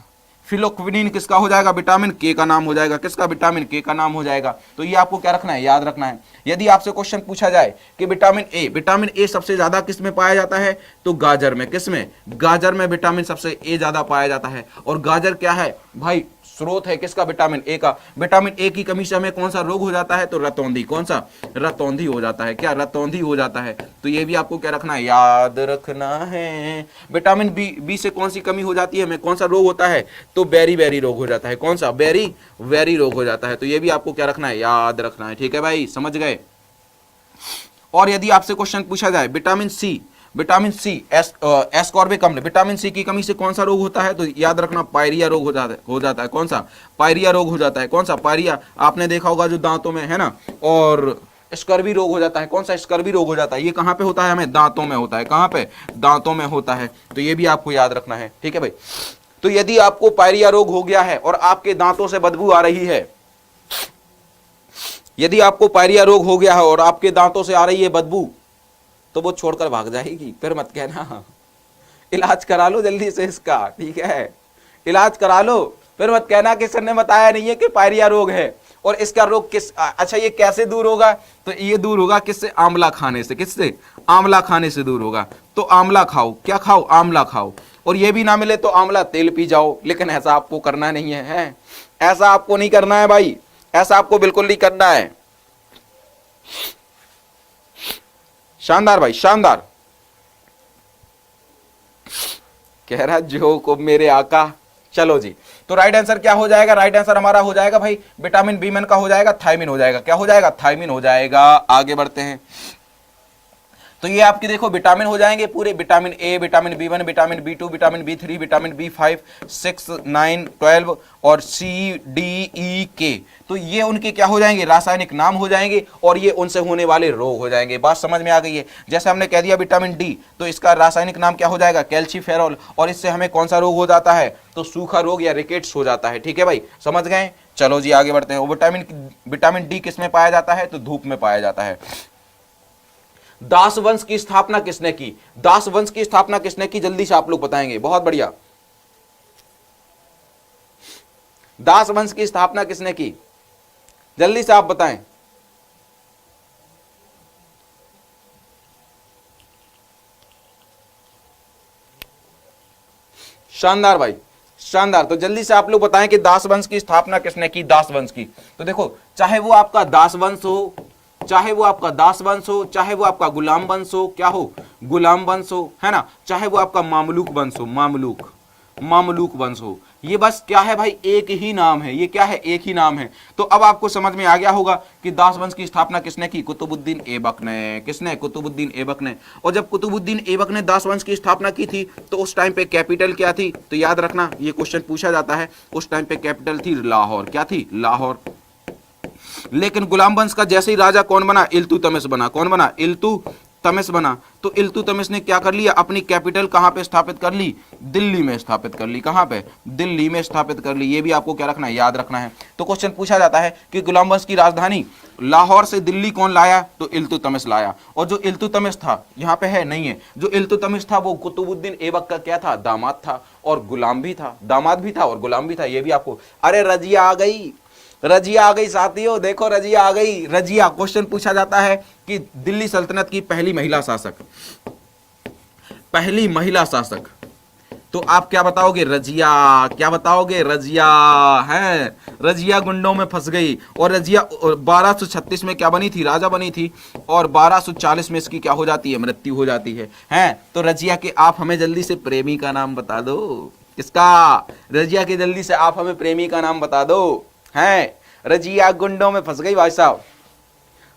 फिलोक्विनिन किसका हो जाएगा, विटामिन के का नाम हो जाएगा। किसका, विटामिन के का नाम हो जाएगा। तो ये आपको क्या रखना है, याद रखना है। यदि आपसे क्वेश्चन पूछा जाए कि विटामिन ए सबसे ज्यादा किस में पाया जाता है, तो गाजर में। किस में, गाजर में विटामिन सबसे ए ज्यादा पाया जाता है। और गाजर क्या है भाई, स्रोत है किसका, विटामिन ए का। विटामिन ए की कमी से हमें कौन सा रोग हो जाता है, तो रतौंधी। कौन सा, रतौंधी हो जाता है। क्या, रतौंधी हो जाता है। तो ये भी आपको क्या रखना है, याद रखना है। विटामिन बी से कौन सी कमी हो जाती है हमें, कौन सा रोग होता है, तो बेरी रोग हो जाता है। कौन सा, बेरी रोग हो जाता है। तो ये भी आपको क्या रखना है, याद रखना है। ठीक है भाई, समझ गए। और यदि आपसे क्वेश्चन पूछा जाए विटामिन सी एस्कॉर्बिक अम्ल, विटामिन सी की कमी से कौन सा रोग होता है, तो याद रखना पायरिया रोग हो जाता है। कौन सा, पायरिया रोग हो जाता है। कौन सा, पायरिया, आपने देखा होगा जो दांतों में, है ना। और स्कर्वी रोग हो जाता है। कौन सा, स्कर्वी रोग हो जाता है। ये कहां पे होता है, हमें दांतों में होता है। कहां पे, दांतों में होता है। तो ये भी आपको याद रखना है। ठीक है भाई। तो यदि आपको पायरिया रोग हो गया है और आपके दांतों से बदबू आ रही है, यदि आपको पायरिया रोग हो गया है और आपके दांतों से आ रही है बदबू, तो वो छोड़कर भाग जाएगी, फिर मत कहना। इलाज करा लो जल्दी से इसका, ठीक है, इलाज करा लो, फिर मत कहना कि सर ने बताया नहीं है कि पायरिया रोग है। और इसका रोग अच्छा ये कैसे दूर होगा, तो ये दूर होगा किससे, आंवला खाने से। किससे, आंवला खाने से दूर होगा। तो आंवला खाओ, क्या खाओ, आंवला खाओ। और ये भी ना मिले तो आंवला तेल पी जाओ। लेकिन ऐसा आपको करना नहीं है, ऐसा आपको नहीं करना है भाई, ऐसा आपको बिल्कुल नहीं करना है। शानदार भाई, शानदार। कह रहा जो को मेरे आका। चलो जी, तो राइट आंसर क्या हो जाएगा, राइट आंसर हमारा हो जाएगा भाई विटामिन B1 का हो जाएगा थायमिन हो जाएगा। क्या हो जाएगा, थायमिन हो जाएगा। आगे बढ़ते हैं। तो ये आपके देखो विटामिन हो जाएंगे पूरे, vitamin A, vitamin B1, vitamin B2, vitamin B3, vitamin B5, 6, 9, 12 और C, D, E, K। तो ये उनके क्या हो जाएंगे, रासायनिक नाम हो जाएंगे और ये उनसे होने वाले रोग हो जाएंगे। बात समझ में आ गई है। जैसे हमने कह दिया विटामिन डी, तो इसका रासायनिक नाम क्या हो जाएगा, कैल्सीफेरॉल। और इससे हमें कौन सा रोग हो जाता है, तो सूखा रोग या रिकेट्स हो जाता है। ठीक है भाई, समझ गए। चलो जी आगे बढ़ते हैं। विटामिन डी किस में पाया जाता है, तो धूप में पाया जाता है। दास वंश की स्थापना किसने की, दास वंश की स्थापना किसने की, जल्दी से आप लोग बताएंगे। बहुत बढ़िया। दास वंश की स्थापना किसने की? जल्दी से आप बताएं। शानदार भाई, शानदार। तो जल्दी से आप लोग बताएं कि दास वंश की स्थापना किसने की? दास वंश की। तो देखो, चाहे वो आपका दास वंश हो, चाहे वो आपका दास वंश हो, चाहे वो आपका गुलाम वंश हो, क्या हो? गुलाम वंश हो, है ना, चाहे वो आपका मामलूक वंश हो, मामलूक वंश हो, ये बस क्या है भाई? एक ही नाम है। ये क्या है? एक ही नाम है। तो अब आपको समझ में आ गया होगा कि दास वंश की स्थापना किसने की? कुतुबुद्दीन ऐबक ने। किसने? कुतुबुद्दीन ऐबक ने। और जब कुतुबुद्दीन ऐबक ने दास वंश की स्थापना की थी तो उस टाइम पे कैपिटल क्या थी? तो याद रखना, ये क्वेश्चन पूछा जाता है। उस टाइम पे कैपिटल थी लाहौर। क्या थी? लाहौर। लेकिन गुलाम वंश का जैसे ही राजा कौन बना? इल्तुतमिश बना। कौन बना? इल्तुतमिश बना। तो इल्तुतमिश ने क्या कर लिया? अपनी कैपिटल कहां पे स्थापित कर ली? दिल्ली में स्थापित कर ली। कहां पे? दिल्ली में स्थापित कर ली। ये भी आपको क्या रखना है? याद रखना है। तो क्वेश्चन पूछा जाता है कि गुलाम वंश की राजधानी लाहौर से दिल्ली कौन लाया? तो इल्तुतमिश लाया। और जो इल्तुतमिश था, यहां पे है नहीं है, जो इल्तुतमिश था वो कुतुबुद्दीन ऐबक का क्या था? दामाद था और गुलाम भी था। दामाद भी था और गुलाम भी था। ये भी आपको, अरे रजिया आ गई, रजिया आ गई साथियों, देखो रजिया आ गई। रजिया क्वेश्चन पूछा जाता है कि दिल्ली सल्तनत की पहली महिला शासक, पहली महिला शासक। तो आप क्या बताओगे? रजिया। क्या बताओगे? रजिया है। रजिया गुंडों में फंस गई और रजिया 1236 में क्या बनी थी? राजा बनी थी। और 1240 में इसकी क्या हो जाती है? मृत्यु हो जाती है। हैं? तो रजिया के आप हमें जल्दी से प्रेमी का नाम बता दो। किसका? रजिया के जल्दी से आप हमें प्रेमी का नाम बता दो। हैं? रजिया गुंडों में फंस गई भाई साहब।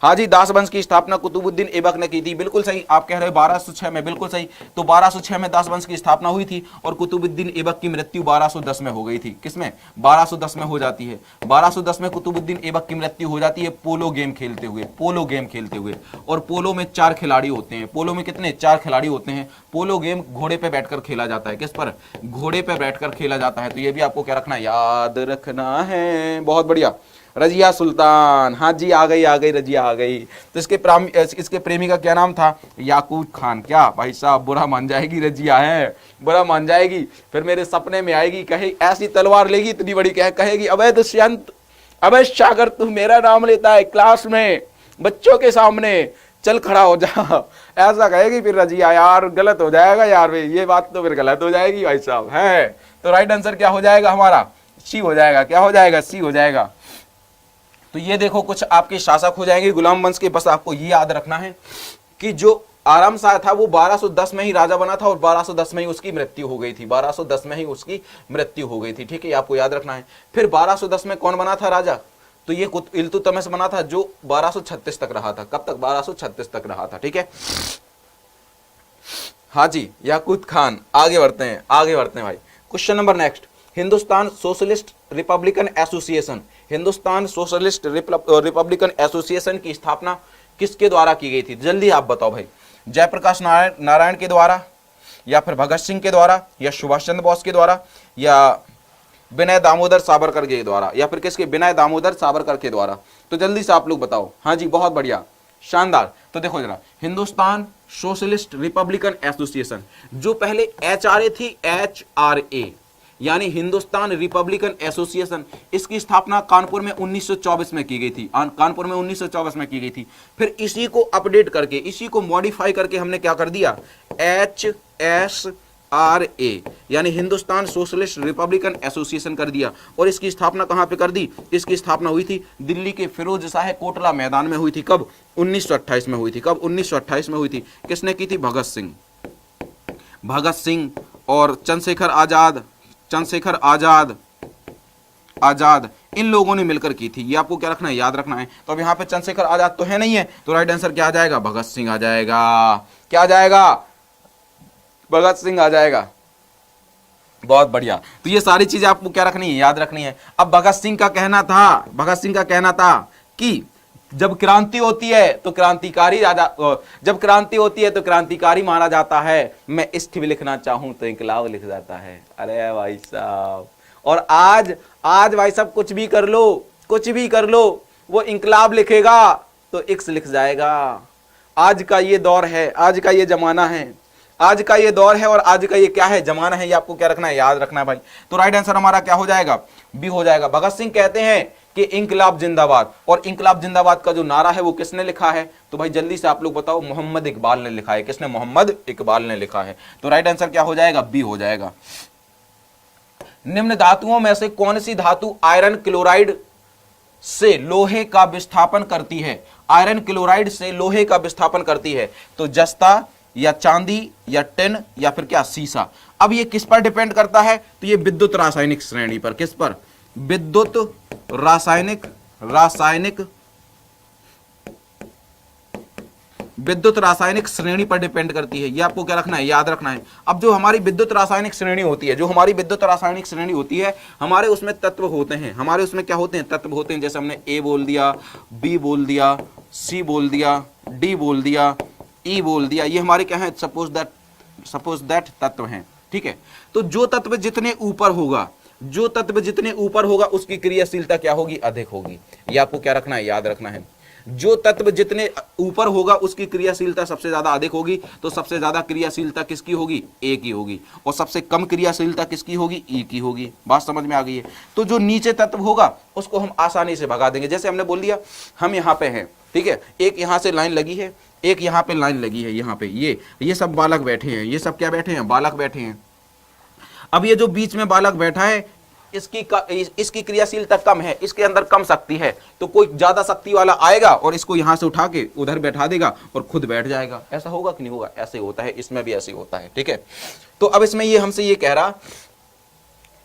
हाँ जी, दास वंश की स्थापना कुतुबुद्दीन ऐबक ने की थी। बिल्कुल सही, आप कह रहे हो 1206 में। बिल्कुल सही। तो 1206 में दास वंश की स्थापना हुई थी और कुतुबुद्दीन ऐबक की मृत्यु 1210 में हो गई थी। किसमें? 1210 में हो जाती है। 1210 में कुतुबुद्दीन ऐबक की मृत्यु हो जाती है पोलो गेम खेलते हुए। पोलो गेम खेलते हुए। और पोलो में 4 खिलाड़ी होते हैं। पोलो में कितने? 4 खिलाड़ी होते हैं। पोलो गेम घोड़े पे बैठकर खेला जाता है। किस पर? घोड़े पे बैठकर खेला जाता है। तो ये भी आपको क्या रखना है? याद रखना है। बहुत बढ़िया। रजिया सुल्तान, हाँ जी, आ गई रजिया आ गई। तो इसके प्रेमी का क्या नाम था? याकूत खान। क्या भाई साहब, बुरा मान जाएगी, रजिया है, बुरा मान जाएगी। फिर मेरे सपने में आएगी, कहे ऐसी तलवार लेगी इतनी बड़ी, कहेगी अबे दुष्यंत, अबे सागर, तू मेरा नाम लेता है क्लास में बच्चों के सामने, चल खड़ा हो जा। ऐसा कहेगी फिर रजिया। यार गलत हो जाएगा यार, ये बात तो फिर गलत हो जाएगी भाई साहब। है तो राइट आंसर क्या हो जाएगा हमारा? सी हो जाएगा। क्या हो जाएगा? सी हो जाएगा। तो ये देखो कुछ आपके शासक हो जाएंगे गुलाम वंश के। बस आपको ये याद रखना है कि जो आराम शाह था वो 1210 में ही राजा बना था और 1210 में ही उसकी मृत्यु हो गई थी। 1210 में ही उसकी मृत्यु हो गई थी। ठीक है, आपको याद रखना है। फिर 1210 में कौन बना था राजा? तो ये इल्तुतमिश बना था, जो 1236 तक रहा था। कब तक? 1236 तक रहा था। ठीक है, हाँ जी, याकूत खान। आगे बढ़ते हैं, आगे बढ़ते हैं भाई। Question number next. Hindustan socialist Republican association, Hindustan socialist Republican association की स्थापना किसके द्वारा की गई थी? जल्दी आप बताओ भाई। जयप्रकाश नारायण के द्वारा, या फिर भगत सिंह के द्वारा, या सुभाष चंद्र बोस के द्वारा, या विनय दामोदर सावरकर के द्वारा, या फिर किसके? विनय दामोदर सावरकर के द्वारा। तो जल्दी से आप लोग बताओ। हाँ जी, बहुत बढ़िया, शानदार। तो देखो जरा, हिंदुस्तान सोशलिस्ट रिपब्लिकन एसोसिएशन, जो पहले HRA थी, HRA यानी हिंदुस्तान रिपब्लिकन एसोसिएशन, इसकी स्थापना कानपुर में 1924 में की गई थी। कानपुर में 1924 में की गई थी। फिर इसी को अपडेट करके, इसी को मॉडिफाई करके हमने क्या कर दिया? HSRA यानी हिंदुस्तान सोशलिस्ट रिपब्लिकन एसोसिएशन कर दिया। और इसकी स्थापना कहां पे कर दी? इसकी स्थापना हुई थी दिल्ली के फिरोज शाह कोटला मैदान में हुई थी। कब? 1928 में हुई थी। कब? 1928 में हुई थी। किसने की थी? भगत सिंह। भगत सिंह और चंद्रशेखर आजाद इन लोगों ने मिलकर की थी। ये आपको क्या रखना है? याद रखना है। तो अब यहाँ पे चंद्रशेखर आजाद तो है नहीं है, तो राइट आंसर क्या आ जाएगा? भगत सिंह आ जाएगा। क्या आ जाएगा? भगत सिंह आ जाएगा। बहुत बढ़िया। तो ये सारी चीजें आपको क्या रखनी है? याद रखनी है। अब भगत सिंह का कहना था कि जब क्रांति होती है तो क्रांतिकारी राजा, जब क्रांति होती है तो क्रांतिकारी माना जाता है। मैं इष्ट भी लिखना चाहूं तो इंकलाब लिख जाता है। अरे भाई साहब, और आज भाई साहब कुछ भी कर लो, वो इंकलाब लिखेगा तो इक्स लिख जाएगा। आज का ये दौर है, आज का ये जमाना है। आज का ये दौर है और आज का ये क्या है, जमाना है, ये आपको क्या रखना है, याद रखना है भाई। तो राइट आंसर हमारा क्या हो जाएगा, बी हो जाएगा। भगत सिंह कहते हैं कि इंकलाब जिंदाबाद, और इंकलाब जिंदाबाद का जो नारा है वो किसने लिखा है, तो भाई जल्दी से आप लोग बताओ, मोहम्मद इकबाल ने लिखा है। किसने, मोहम्मद इकबाल ने लिखा है। तो राइट आंसर क्या हो जाएगा, बी हो जाएगा। निम्न धातुओं में से कौन सी धातु आयरन क्लोराइड से लोहे का विस्थापन करती है, आयरन क्लोराइड से लोहे का विस्थापन करती है, तो जस्ता या चांदी या टिन या फिर क्या, सीसा। अब ये किस पर डिपेंड करता है, तो ये विद्युत रासायनिक श्रेणी पर, किस पर, विद्युत रासायनिक विद्युत रासायनिक श्रेणी पर डिपेंड करती है। ये आपको क्या रखना है, याद रखना है। अब जो हमारी विद्युत रासायनिक श्रेणी होती है, जो हमारी विद्युत रासायनिक श्रेणी होती है, हमारे उसमें तत्व होते हैं, हमारे उसमें क्या होते हैं, तत्व होते हैं। जैसे हमने ए बोल दिया, बी बोल दिया, सी बोल दिया, डी बोल दिया, ई बोल दिया, ये हमारे क्या है, सपोज दैट तत्व हैं, ठीक है। तो जो तत्व जितने ऊपर होगा, जो तत्व जितने ऊपर होगा उसकी क्रियाशीलता क्या होगी, अधिक होगी। ये आपको क्या रखना है, याद रखना है। जो तत्व जितने ऊपर होगा उसकी क्रियाशीलता सबसे ज्यादा अधिक होगी, तो सबसे ज्यादा क्रियाशीलता किसकी होगी, ए की होगी, और सबसे कम क्रियाशीलता किसकी होगी, ई की होगी। बात समझ में आ गई है। तो जो नीचे तत्व होगा उसको हम आसानी से भगा देंगे। जैसे हमने बोल दिया हम यहाँ पे हैं, ठीक है, एक यहाँ से लाइन लगी है, एक यहाँ पे लाइन लगी है, यहाँ पे ये सब बालक बैठे हैं, ये सब क्या बैठे हैं, बालक बैठे हैं। अब ये जो बीच में बालक बैठा है इसकी क्रियाशीलता कम है, इसके अंदर कम शक्ति है, तो कोई ज्यादा शक्ति वाला आएगा और इसको यहां से उठा के उधर बैठा देगा और खुद बैठ जाएगा। ऐसा होगा कि नहीं होगा, ऐसे होता है, इसमें भी ऐसे होता है, ठीक है। तो अब इसमें ये हमसे ये कह रहा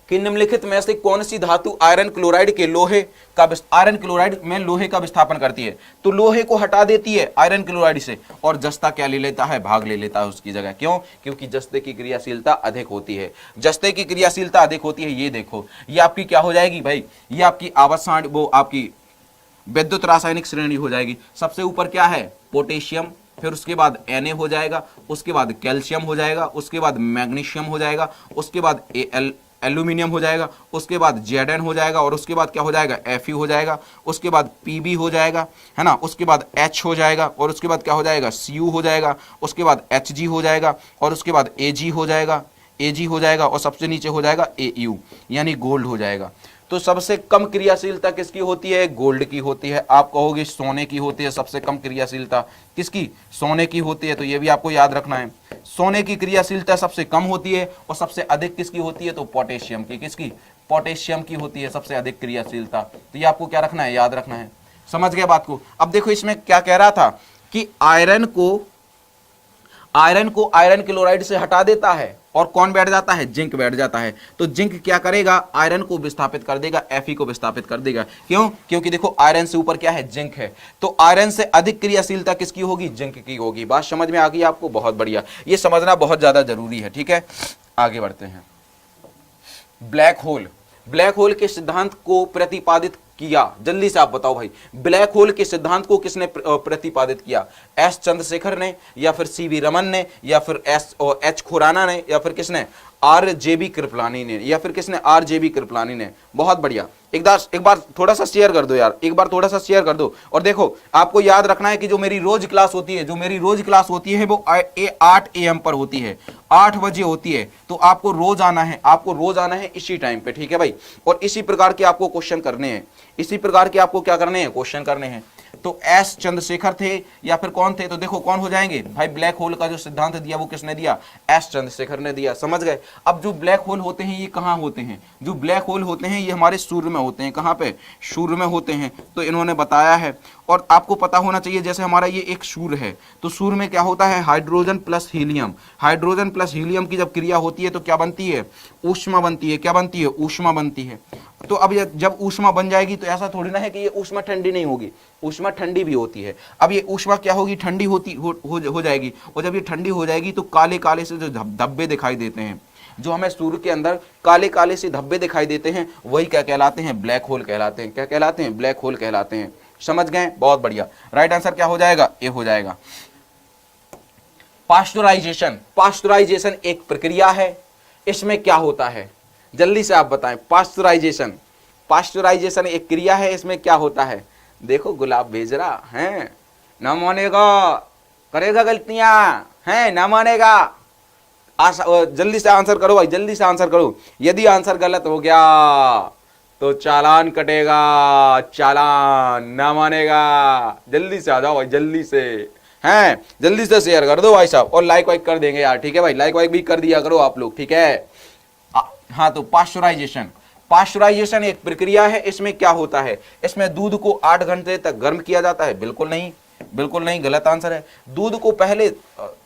कि निम्नलिखित में से कौन सी धातु आयरन क्लोराइड में लोहे का विस्थापन करती है, तो लोहे को हटा देती है आयरन क्लोराइड से, और जस्ता क्या ले लेता है, भाग ले लेता है उसकी जगह। क्यों, क्योंकि जस्ते की क्रियाशीलता अधिक होती है, जस्ते की क्रियाशीलता अधिक होती है। ये देखो, ये आपकी क्या हो जाएगी भाई, ये आपकी आवर्त वो आपकी विद्युत रासायनिक श्रेणी हो जाएगी। सबसे ऊपर क्या है, पोटेशियम, फिर उसके बाद Na हो जाएगा, उसके बाद कैल्शियम हो जाएगा, उसके बाद मैग्नीशियम हो जाएगा, उसके बाद एल्यूमिनियम हो जाएगा, उसके बाद Zn हो जाएगा, और उसके बाद क्या हो जाएगा, Fe हो जाएगा, उसके बाद Pb हो जाएगा, है ना, उसके बाद H हो जाएगा, और उसके बाद क्या हो जाएगा, Cu हो जाएगा, उसके बाद Hg हो जाएगा, और उसके बाद Ag हो जाएगा, और सबसे नीचे हो जाएगा Au, यानी गोल्ड हो जाएगा। तो सबसे कम क्रियाशीलता किसकी होती है, गोल्ड की होती है। आप कहोगे सोने की होती है सबसे कम क्रियाशीलता, किसकी, सोने की होती है। तो ये भी आपको याद रखना है, सोने की क्रियाशीलता सबसे कम होती है, और सबसे अधिक किसकी होती है, तो पोटेशियम की, किसकी, पोटेशियम की होती है सबसे अधिक क्रियाशीलता। तो ये आपको क्या रखना है, याद रखना है। समझ गए बात को। अब देखो इसमें क्या कह रहा था कि आयरन को आयरन क्लोराइड से हटा देता है, और कौन बैठ जाता है, जिंक बैठ जाता है। तो जिंक क्या करेगा, आयरन को विस्थापित कर देगा, Fe को विस्थापित कर देगा। क्यों, क्योंकि देखो आयरन से ऊपर क्या है, जिंक है, तो आयरन से अधिक क्रियाशीलता किसकी होगी, जिंक की होगी। बात समझ में आ गई आपको, बहुत बढ़िया, ये समझना बहुत ज्यादा जरूरी है, ठीक है। आगे बढ़ते हैं। ब्लैक होल के सिद्धांत को प्रतिपादित किया, जल्दी से आप बताओ भाई, ब्लैक होल के सिद्धांत को किसने प्रतिपादित किया, एस चंद्रशेखर ने, या फिर सीवी रमन ने, या फिर एच खुराना ने, या फिर किसने, आरजेबी कृपलानी ने, या फिर किसने, आरजेबी कृपलानी ने। बहुत बढ़िया। एक बार थोड़ा सा शेयर कर दो यार, एक बार थोड़ा सा शेयर कर दो। और देखो आपको याद रखना है कि जो मेरी रोज क्लास होती है, वो 8 AM पर होती है, 8 बजे होती है। तो आपको रोज आना है इसी टाइम पे, ठीक है भाई। और इसी प्रकार के आपको क्वेश्चन करने हैं, इसी प्रकार के आपको क्या करने हैं, क्वेश्चन करने हैं। तो एस चंद्रशेखर थे या फिर कौन थे, तो देखो कौन हो जाएंगे भाई, ब्लैक होल का जो सिद्धांत दिया वो किसने दिया, एस चंद्रशेखर ने दिया। समझ गए। अब जो ब्लैक होल होते हैं ये कहाँ होते हैं, जो ब्लैक होल होते हैं ये हमारे सूर्य में होते हैं। कहाँ पे, सूर्य में होते हैं। तो इन्होंने बताया है, और आपको पता होना चाहिए, जैसे हमारा ये एक सूर्य है, तो सूर्य में क्या होता है, hydrogen plus helium. Hydrogen plus helium की जब क्रिया होती है तो क्या बनती है, ऊष्मा बनती है। क्या बनती है, ऊष्मा बनती है। तो अब ये जब ऊष्मा बन जाएगी तो ऐसा थोड़ी ना है कि ये ऊष्मा ठंडी नहीं होगी, ऊष्मा ठंडी भी होती है। अब ये ऊष्मा क्या होगी, ठंडी हो जाएगी, और जब ये ठंडी हो जाएगी तो काले काले से जो धब्बे दिखाई देते हैं, जो हमें सूर्य के अंदर काले काले से धब्बे दिखाई देते हैं, वही क्या कहलाते हैं, ब्लैक होल कहलाते हैं। क्या कहलाते हैं, ब्लैक होल कहलाते हैं। समझ गए, बहुत बढ़िया। राइट आंसर क्या हो जाएगा, ए हो जाएगा। पास्चुराइजेशन एक प्रक्रिया है, इसमें क्या होता है, जल्दी से आप बताएं। पास्चुराइजेशन एक क्रिया है, इसमें क्या होता है। देखो गुलाब भेज रहा है, ना मानेगा, करेगा गलतियां हैं, ना मानेगा, जल्दी से आंसर करो भाई, जल्दी से आंसर करो। यदि आंसर गलत हो गया तो चालान कटेगा, चालान ना मानेगा। जल्दी से आ जाओ भाई, जल्दी से हैं, जल्दी से शेयर कर दो भाई साहब, और लाइक वाइक कर देंगे यार, ठीक है भाई, लाइक वाइक भी कर दिया करो आप लोग, ठीक है। हाँ, तो पाश्चराइजेशन, पाश्चराइजेशन एक प्रक्रिया है। इसमें क्या होता है, इसमें दूध को 8 घंटे तक गर्म किया जाता है। बिल्कुल नहीं, बिल्कुल नहीं, गलत आंसर है। दूध को पहले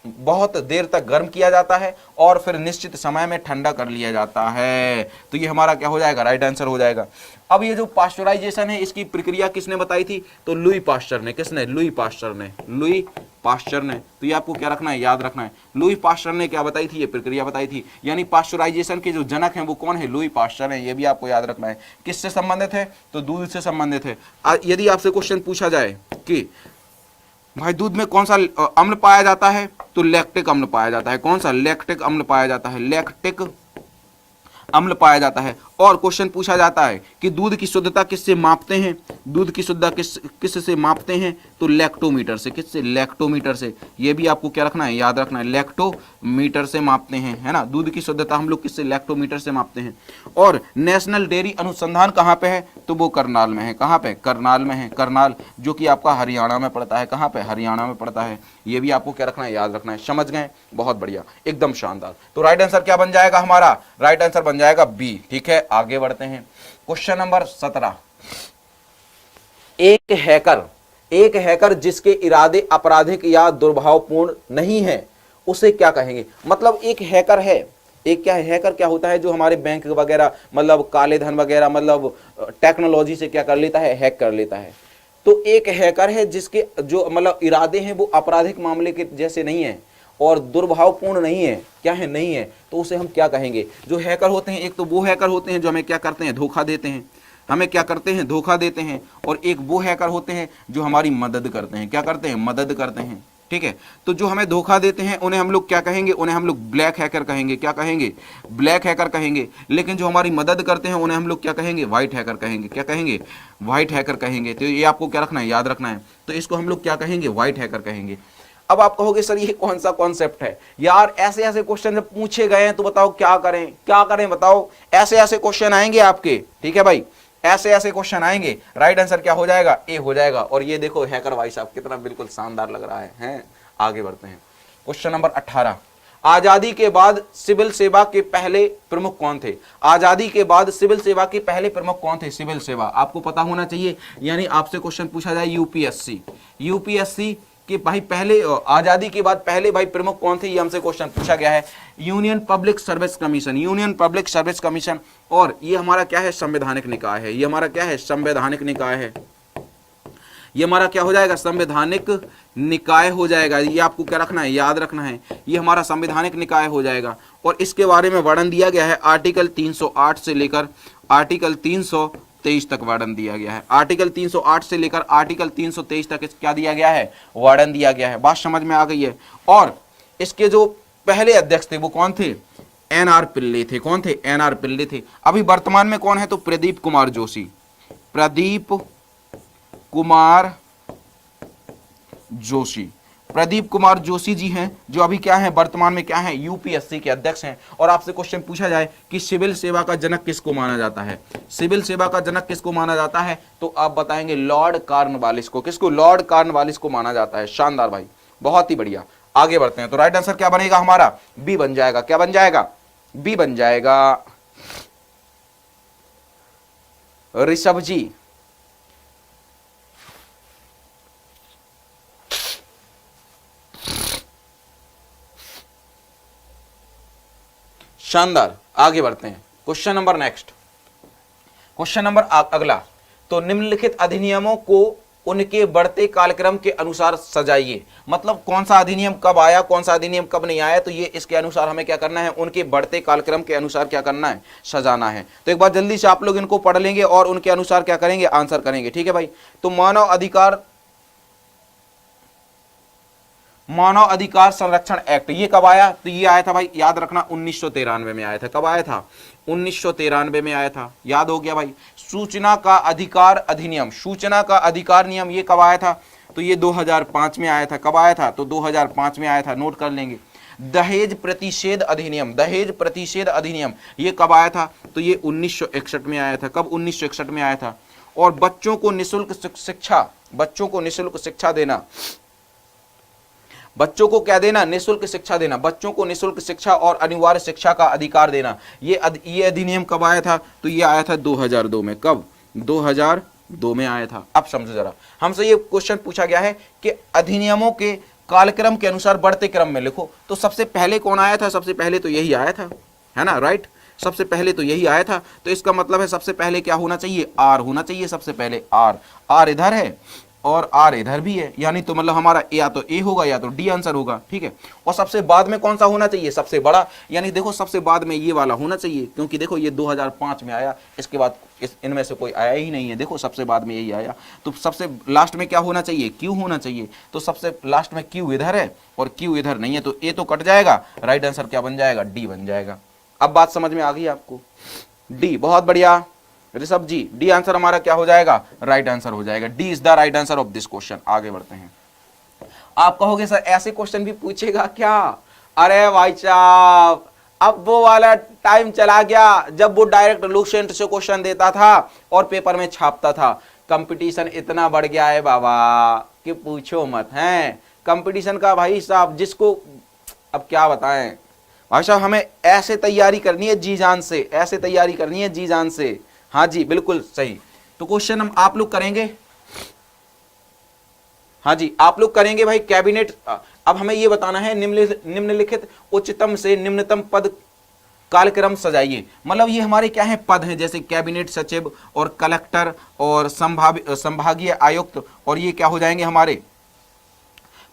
बहुत देर तक गर्म किया जाता है और फिर निश्चित समय में ठंडा कर लिया जाता है। तो ये हमारा क्या हो जाएगा, राइट आंसर हो जाएगा। अब ये जो पाश्चराइजेशन है, इसकी प्रक्रिया किसने बताई थी, तो लुई पाश्चर ने। किसने, लुई पाश्चर ने, लुई पाश्चर ने। तो ये आपको क्या रखना है, याद रखना है, लुई पाश्चर ने क्या बताई थी, ये प्रक्रिया बताई थी। यानी पाश्चराइजेशन के जो जनक हैं वो कौन है, लुई पाश्चर है। ये भी आपको याद रखना है। किससे संबंधित है, तो दूध से संबंधित है। यदि आपसे क्वेश्चन पूछा जाए कि भाई दूध में कौन सा अम्ल पाया जाता है, तो लैक्टिक अम्ल पाया जाता है। कौन सा, लैक्टिक अम्ल पाया जाता है, लैक्टिक अम्ल पाया जाता है। और क्वेश्चन पूछा जाता है कि दूध की शुद्धता किससे मापते हैं, दूध की शुद्धता किससे मापते हैं, तो लैक्टोमीटर से। किससे, लैक्टोमीटर से। ये भी आपको क्या रखना है, याद रखना है, लैक्टोमीटर से मापते हैं, है ना। दूध की शुद्धता हम लोग किससे, लैक्टोमीटर से मापते हैं। और नेशनल डेयरी अनुसंधान कहाँ पे है, तो वो करनाल में है। कहाँ पे, करनाल में है, करनाल, जो कि आपका हरियाणा में पड़ता है। कहाँ पे, हरियाणा में पड़ता है। ये भी आपको क्या रखना है, याद रखना है। समझ गए, बहुत बढ़िया, एकदम शानदार। तो राइट आंसर क्या बन जाएगा हमारा, राइट आंसर बन जाएगा बी, ठीक है। आगे बढ़ते हैं, क्वेश्चन नंबर 17। एक हैकर जिसके इरादे आपराधिक या दुर्भावपूर्ण नहीं है, उसे क्या कहेंगे। मतलब एक हैकर है, एक क्या है, हैकर क्या होता है, जो हमारे बैंक वगैरह मतलब काले धन वगैरह मतलब टेक्नोलॉजी से क्या कर लेता है, हैक कर लेता है। तो एक हैकर है जिसके जो मतलब इरादे हैं वो आपराधिक मामले के जैसे नहीं है और दुर्भावपूर्ण नहीं है। क्या है, नहीं है, तो उसे हम क्या कहेंगे। जो हैकर होते हैं, एक तो वो हैकर होते हैं जो हमें क्या करते हैं, धोखा देते हैं, हमें क्या करते हैं, धोखा देते हैं। और एक वो हैकर होते हैं जो हमारी मदद करते हैं। क्या करते हैं, मदद करते हैं, ठीक है। तो जो हमें धोखा देते हैं उन्हें हम लोग क्या कहेंगे, उन्हें हम लोग ब्लैक हैकर कहेंगे। क्या कहेंगे, ब्लैक हैकर कहेंगे। लेकिन जो हमारी मदद करते हैं उन्हें हम लोग क्या कहेंगे, व्हाइट हैकर कहेंगे। क्या कहेंगे, व्हाइट हैकर कहेंगे। तो ये आपको क्या रखना है, याद रखना है। तो इसको हम लोग क्या कहेंगे, व्हाइट हैकर कहेंगे। अब आप कहोगे सर ये कौन सा कॉन्सेप्ट है यार, ऐसे ऐसे क्वेश्चन जब पूछे गए हैं तो बताओ क्या करें, क्या करें बताओ। ऐसे ऐसे क्वेश्चन आएंगे आपके, ठीक है भाई, ऐसे ऐसे क्वेश्चन आएंगे। राइट आंसर क्या हो जाएगा, ए हो जाएगा। और ये देखो हैकर भाई साहब कितना बिल्कुल शानदार लग रहा है, हैं? आगे बढ़ते हैं, क्वेश्चन नंबर 18। आजादी के बाद सिविल सेवा के पहले प्रमुख कौन थे। आजादी के बाद सिविल सेवा के पहले प्रमुख कौन थे, सिविल सेवा आपको पता होना चाहिए। यानी आपसे क्वेश्चन पूछा जाए यूपीएससी कि भाई पहले आजादी के बाद पहले भाई प्रमुख कौन थे, ये हमसे क्वेश्चन पूछा गया है। Union public service commission, union public service commission. और ये हमारा क्या है, संवैधानिक निकाय है। ये हमारा क्या है, संवैधानिक निकाय है। ये हमारा क्या हो जाएगा, संवैधानिक निकाय हो जाएगा। ये आपको क्या रखना है, याद रखना है, ये हमारा संवैधानिक निकाय हो जाएगा। और इसके बारे में वर्णन दिया गया है आर्टिकल 308 से लेकर आर्टिकल 323 तक वर्णन दिया गया है। आर्टिकल 308 से लेकर आर्टिकल 323 तक क्या दिया गया है, वर्णन दिया गया है। बात समझ में आ गई है। और इसके जो पहले अध्यक्ष थे वो कौन थे, एनआर पिल्ले थे। कौन थे, एनआर पिल्ले थे। अभी वर्तमान में कौन है, तो प्रदीप कुमार जोशी, प्रदीप कुमार जोशी, प्रदीप कुमार जोशी जी हैं, जो अभी क्या है, वर्तमान में क्या है, यूपीएससी के अध्यक्ष हैं। और आपसे क्वेश्चन पूछा जाए कि सिविल सेवा का जनक किसको माना जाता है, सिविल सेवा का जनक किसको माना जाता है, तो आप बताएंगे लॉर्ड कॉर्नवालिस को। किसको, लॉर्ड कॉर्नवालिस को माना जाता है। शानदार भाई, बहुत ही बढ़िया। आगे बढ़ते हैं, तो राइट आंसर क्या बनेगा हमारा, बी बन जाएगा। क्या बन जाएगा, बी बन जाएगा, ऋषभ जी। शानदार, आगे बढ़ते हैं, question number next, question number अगला। तो निम्नलिखित अधिनियमों को उनके बढ़ते कालक्रम के अनुसार सजाइए। मतलब कौन सा अधिनियम कब आया, कौन सा अधिनियम कब नहीं आया, तो ये इसके अनुसार हमें क्या करना है, उनके बढ़ते कालक्रम के अनुसार क्या करना है, सजाना है। तो एक बार जल्दी से आप लोग इनको पढ़ लेंगे और उनके अनुसार क्या करेंगे, आंसर करेंगे, ठीक है भाई। तो मानव अधिकार संरक्षण एक्ट ये कब आया, तो ये आया था भाई, याद रखना 1993 में आया था। कब आया था, 1993 में आया था, याद हो गया भाई। सूचना का अधिकार अधिनियम, सूचना का अधिकार नियम ये कब आया था, तो ये 2005 में आया था। कब आया था, तो 2005 में आया था, नोट कर लेंगे। दहेज प्रतिषेध अधिनियम, दहेज प्रतिषेध अधिनियम ये कब आया था? तो ये 1961 में आया था। कब? 1961 में आया था। और बच्चों को निःशुल्क शिक्षा, बच्चों को निःशुल्क शिक्षा देना, बच्चों को क्या देना? निःशुल्क शिक्षा देना, बच्चों को निःशुल्क शिक्षा और अनिवार्य शिक्षा का अधिकार देना। ये अधिनियम कब आया था? तो ये आया था 2002 में। कब? 2002 में आया था। अब समझो जरा, हमसे ये क्वेश्चन पूछा गया है कि अधिनियमों के कालक्रम के अनुसार बढ़ते क्रम में लिखो। तो सबसे पहले कौन आया था? सबसे पहले तो यही आया था, है ना, राइट? सबसे पहले तो यही आया था। तो इसका मतलब है सबसे पहले क्या होना चाहिए? आर होना चाहिए। सबसे पहले आर, आर इधर है और आर इधर भी है, यानी तो मतलब हमारा या तो ए होगा या तो डी आंसर होगा, ठीक है। और सबसे बाद में कौन सा होना चाहिए? सबसे बड़ा, यानी देखो सबसे बाद में ये वाला होना चाहिए, क्योंकि देखो ये 2005 में आया, इसके बाद इनमें से कोई आया ही नहीं है। देखो सबसे बाद में यही आया, तो सबसे लास्ट में क्या होना चाहिए? क्यू होना चाहिए। तो सबसे लास्ट में क्यू इधर है और क्यू इधर नहीं है, तो ए तो कट जाएगा, राइट आंसर क्या बन जाएगा? डी बन जाएगा। अब बात समझ में आ गई आपको? डी, बहुत बढ़िया ऋषभ जी, डी आंसर हमारा क्या हो जाएगा? राइट आंसर हो जाएगा। D is the right answer of this question. आगे बढ़ते हैं। आप कहोगे सर ऐसे क्वेश्चन भी पूछेगा क्या? अरे भाई साहब, अब वो वाला टाइम चला गया जब वो डायरेक्ट लुसेंट से क्वेश्चन देता था और पेपर में छापता था। कंपटीशन इतना बढ़ गया है बाबा कि पूछो मत। है कंपटीशन का भाई साहब, जिसको अब क्या बताएं भाई साहब, हमें ऐसे तैयारी करनी है जी जान से, ऐसे तैयारी करनी है जी जान से। हाँ जी, बिल्कुल सही। तो क्वेश्चन हम आप लोग करेंगे, हाँ जी आप लोग करेंगे भाई कैबिनेट। अब हमें यह बताना है निम्नलिखित उच्चतम से निम्नतम पद कालक्रम सजाइए। मतलब ये हमारे क्या है? पद हैं, जैसे कैबिनेट सचिव और कलेक्टर और संभागीय आयुक्त, और ये क्या हो जाएंगे? हमारे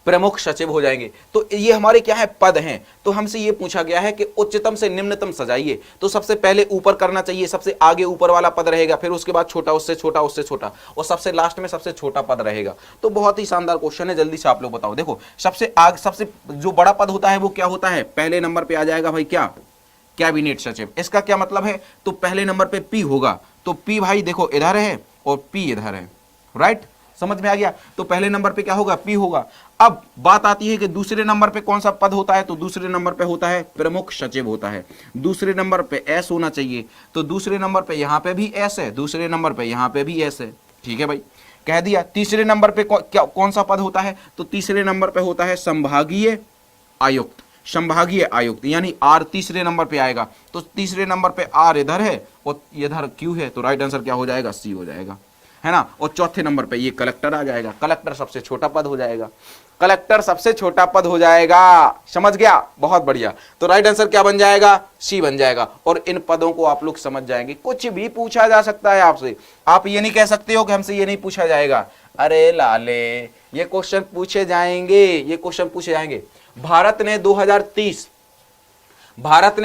प्रमुख सचिव हो जाएंगे। तो ये हमारे क्या है? पद हैं। तो हमसे ये पूछा गया है कि उच्चतम से निम्नतम सजाइए। तो सबसे पहले ऊपर करना चाहिए, सबसे आगे ऊपर वाला पद रहेगा, फिर उसके बाद छोटा, उससे छोटा, उससे छोटा, और सबसे लास्ट में सबसे छोटा पद रहेगा। तो बहुत ही शानदार क्वेश्चन है, जल्दी से आप लोग बताओ। देखो सबसे आगे, सबसे जो बड़ा पद होता है वो क्या होता है? पहले नंबर पे आ जाएगा भाई क्या? कैबिनेट सचिव। इसका क्या मतलब है? तो पहले नंबर पे पी होगा, तो पी भाई देखो इधर है और पी इधर है, राइट? समझ में आ गया? तो पहले नंबर पे क्या होगा? पी होगा। अब बात आती है कि दूसरे नंबर पे कौन सा पद होता है? तो दूसरे नंबर पे होता है प्रमुख सचिव होता है। दूसरे नंबर पे एस होना चाहिए, तो दूसरे नंबर पे यहां पे भी एस है, दूसरे नंबर पे यहां पे भी एस है, ठीक है भाई, कह दिया। तीसरे नंबर पे कौन सा पद होता है? तो तीसरे नंबर पे होता है संभागीय आयुक्त, संभागीय आयुक्त, यानी आर तीसरे नंबर पे आएगा। तो तीसरे नंबर पे आर इधर है और इधर क्यू है, तो राइट आंसर क्या हो जाएगा? सी हो जाएगा, है ना। और चौथे नंबर पे ये कलेक्टर आ जाएगा। कलेक्टर सबसे छोटा पद हो जाएगा, कलेक्टर सबसे छोटा पद हो जाएगा। समझ गया? बहुत बढ़िया। तो राइट आंसर क्या बन जाएगा? सी बन जाएगा। और इन पदों को आप लोग समझ जाएंगे। कुछ भी पूछा जा सकता है आपसे, आप ये नहीं कह सकते हो कि हमसे ये नहीं पूछा जाएगा। अरे लाले, ये क्वेश्चन पूछे जाएंगे, ये क्वेश्चन पूछे जाएंगे। भारत ने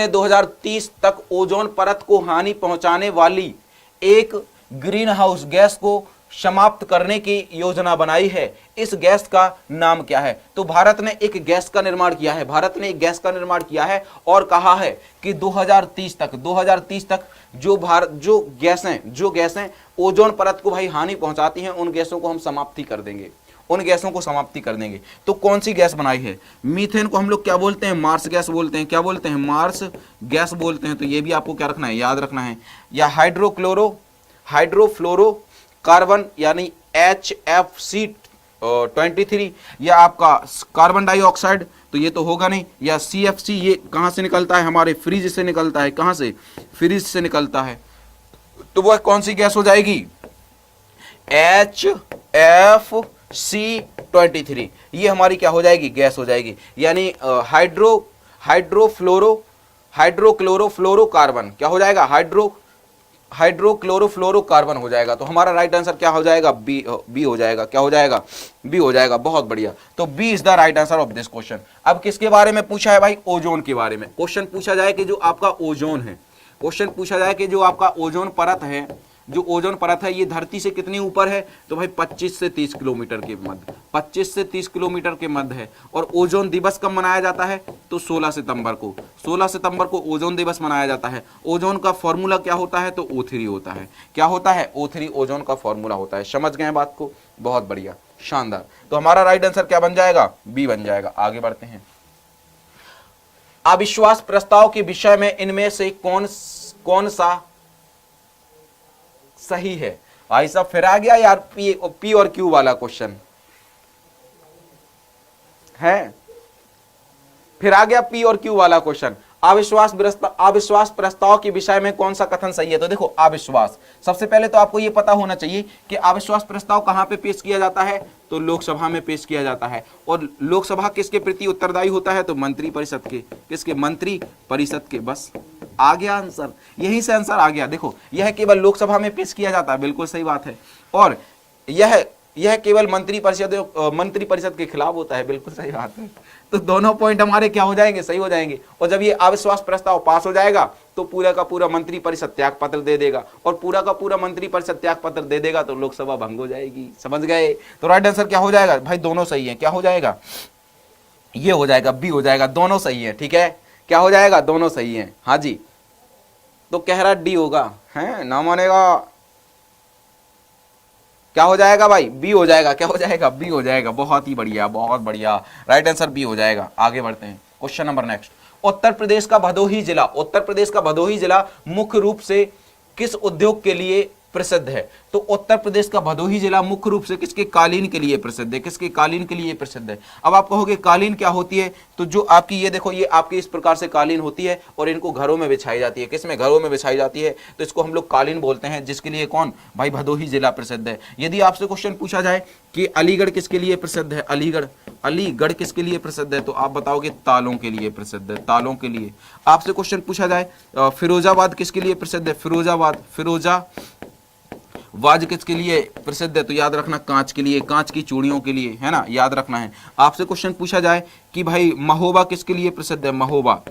2030 तक ओजोन परत को हानि पहुंचाने वाली एक ग्रीन हाउस गैस को समाप्त करने की योजना बनाई है। इस गैस का नाम क्या है? तो भारत ने एक गैस का निर्माण किया है, भारत ने एक गैस का निर्माण किया है और कहा है कि 2030 तक जो गैसें ओजोन परत को भाई हानि पहुंचाती हैं, उन गैसों को हम समाप्ति कर देंगे, उन गैसों को समाप्ति कर देंगे। तो कौन सी गैस बनाई है? मीथेन को हम लोग क्या बोलते हैं? मार्स गैस बोलते हैं। क्या बोलते हैं? मार्स गैस बोलते हैं। तो ये भी आपको क्या रखना है? याद रखना है। या हाइड्रोफ्लोरोकार्बन यानी HFC-23, या आपका कार्बन डाइऑक्साइड, तो ये तो होगा नहीं। या CFC, ये कहां से निकलता है? हमारे फ्रिज से निकलता है। कहां से? फ्रिज से निकलता है। तो वह कौन सी गैस हो जाएगी? HFC-23, ये हमारी क्या हो जाएगी? गैस हो जाएगी। यानी हाइड्रोक्लोरोफ्लोरोकार्बन क्या हो जाएगा? हाइड्रोक्लोरोफ्लोरोकार्बन हो जाएगा। तो हमारा राइट आंसर क्या हो जाएगा? बी हो जाएगा। क्या हो जाएगा? बी हो जाएगा। बहुत बढ़िया। तो B is the right answer of this question. अब किसके बारे में पूछा है भाई? ओजोन के बारे में क्वेश्चन पूछा जाए कि जो आपका ओजोन है, क्वेश्चन पूछा जाए कि जो आपका ओजोन परत है, जो ओजोन परत है ये धरती से कितनी ऊपर है? तो भाई 25 से 30 किलोमीटर के मध्य, 25 से 30 किलोमीटर के मध्य है। और ओजोन दिवस कब मनाया जाता है? तो 16 सितंबर को, 16 सितंबर को ओजोन दिवस मनाया जाता है। ओजोन का फॉर्मूला क्या होता है? तो O3 होता है। क्या होता है? O3 ओजोन का फॉर्मूला होता है। समझ गए बात को? बहुत बढ़िया, शानदार। तो हमारा राइट आंसर क्या बन जाएगा? बी बन जाएगा। आगे बढ़ते हैं। अविश्वास प्रस्ताव के विषय में इनमें से कौन सा सही है? भाई साहब फिर आ गया यार पी और क्यू वाला क्वेश्चन है, फिर आ गया पी और क्यू वाला क्वेश्चन। अविश्वास प्रस्ताव के विषय में कौन सा कथन सही है? तो देखो अविश्वास, सबसे पहले तो आपको यह पता होना चाहिए कि अविश्वास प्रस्ताव कहां पे पेश किया जाता है, तो लोकसभा में पेश किया जाता है। और लोकसभा किसके प्रति उत्तरदायी होता है? तो मंत्री परिषद के। किसके? मंत्री परिषद के। बस आ गया आंसर, यहीं से आंसर आ गया। देखो यह केवल लोकसभा में पेश किया जाता है, बिल्कुल सही बात है। और यह केवल मंत्री परिषद के खिलाफ होता है, बिल्कुल सही बात है। तो दोनों पॉइंट हमारे क्या हो जाएंगे? सही हो जाएंगे। और जब ये अविश्वास प्रस्ताव पास हो जाएगा तो पूरा का पूरा मंत्री परिषद त्याग पत्र दे देगा, और पूरा का पूरा मंत्री परिषद त्याग पत्र दे देगा तो लोकसभा भंग हो जाएगी। समझ गए? तो राइट आंसर क्या हो जाएगा भाई? दोनों सही है। क्या हो जाएगा? ये हो जाएगा, बी हो जाएगा। दोनों सही है, ठीक है। क्या हो जाएगा? दोनों सही है। हाँ जी, तो कह रहा डी होगा, है ना मानेगा। क्या हो जाएगा भाई? बी हो जाएगा। क्या हो जाएगा? बी हो जाएगा। बहुत ही बढ़िया, बहुत बढ़िया। राइट आंसर बी हो जाएगा। आगे बढ़ते हैं, question number next. Uttar Pradesh का भदोही जिला मुख्य रूप से किस उद्योग के लिए प्रसिद्ध है? तो उत्तर प्रदेश का भदोही जिला मुख्य रूप से किसके? कालीन के लिए प्रसिद्ध है। किसके? कालीन के लिए प्रसिद्ध है। अब आप कहोगे कालीन क्या होती है? तो जो आपकी ये देखो, ये आपकी इस प्रकार से कालीन होती है और इनको घरों में बिछाई जाती है। किसमें? घरों में बिछाई जाती है, तो इसको हम लोग कालीन बोलते हैं, जिसके लिए कौन भाई? भदोही जिला प्रसिद्ध है। यदि आपसे क्वेश्चन पूछा जाए कि अलीगढ़ किसके लिए प्रसिद्ध है? अलीगढ़ किसके लिए प्रसिद्ध है? तो आप बताओगे तालों के लिए प्रसिद्ध है, तालों के लिए। आपसे क्वेश्चन पूछा जाए फिरोजाबाद किसके लिए प्रसिद्ध है? फिरोजाबाद किसके लिए प्रसिद्ध है? तो याद रखना कांच के लिए, कांच की चूड़ियों के लिए, है ना, याद रखना है। आपसे क्वेश्चन पूछा जाए कि भाई महोबा किसके लिए प्रसिद्ध है? महोबा,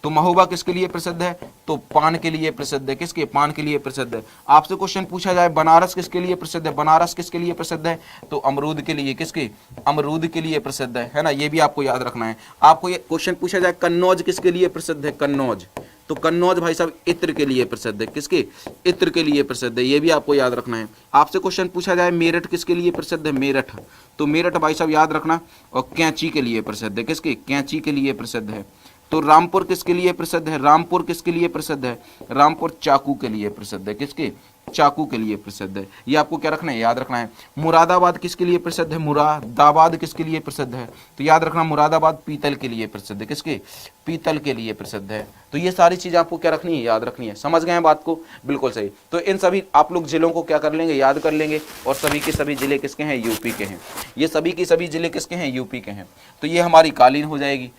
तो महोबा किसके लिए प्रसिद्ध है? तो पान के लिए प्रसिद्ध है। किसके? पान के लिए प्रसिद्ध है। आपसे क्वेश्चन पूछा जाए बनारस किसके लिए प्रसिद्ध है? बनारस किसके लिए प्रसिद्ध है? तो अमरूद के लिए। किसके? अमरूद के लिए प्रसिद्ध है ना, ये भी आपको याद रखना है। आपको ये क्वेश्चन पूछा जाए कन्नौज किसके लिए प्रसिद्ध है? कन्नौज, तो कन्नौज भाई साहब इत्र के लिए प्रसिद्ध है। किसके? इत्र के लिए प्रसिद्ध है, ये भी आपको याद रखना है। आपसे क्वेश्चन पूछा जाए मेरठ किसके लिए प्रसिद्ध है? मेरठ, तो मेरठ भाई साहब याद रखना और कैंची के लिए प्रसिद्ध है। किसके? कैंची के लिए प्रसिद्ध है। तो रामपुर किसके लिए प्रसिद्ध है? रामपुर किसके लिए प्रसिद्ध है? रामपुर चाकू के लिए प्रसिद्ध है। किसके? चाकू के लिए प्रसिद्ध है। ये आपको क्या रखना है? याद रखना है। मुरादाबाद किसके लिए प्रसिद्ध है? मुरादाबाद किसके लिए प्रसिद्ध है? तो याद रखना मुरादाबाद पीतल के लिए प्रसिद्ध है। किसके? पीतल के लिए प्रसिद्ध है। तो ये सारी चीजें आपको क्या रखनी है? याद रखनी है। समझ गए बात को? बिल्कुल सही। तो इन सभी आप लोग जिलों को क्या कर लेंगे? याद कर लेंगे। और सभी के सभी जिले किसके हैं? यूपी के हैं। ये सभी के सभी जिले किसके हैं? यूपी के हैं। तो ये हमारी कालीन हो जाएगी।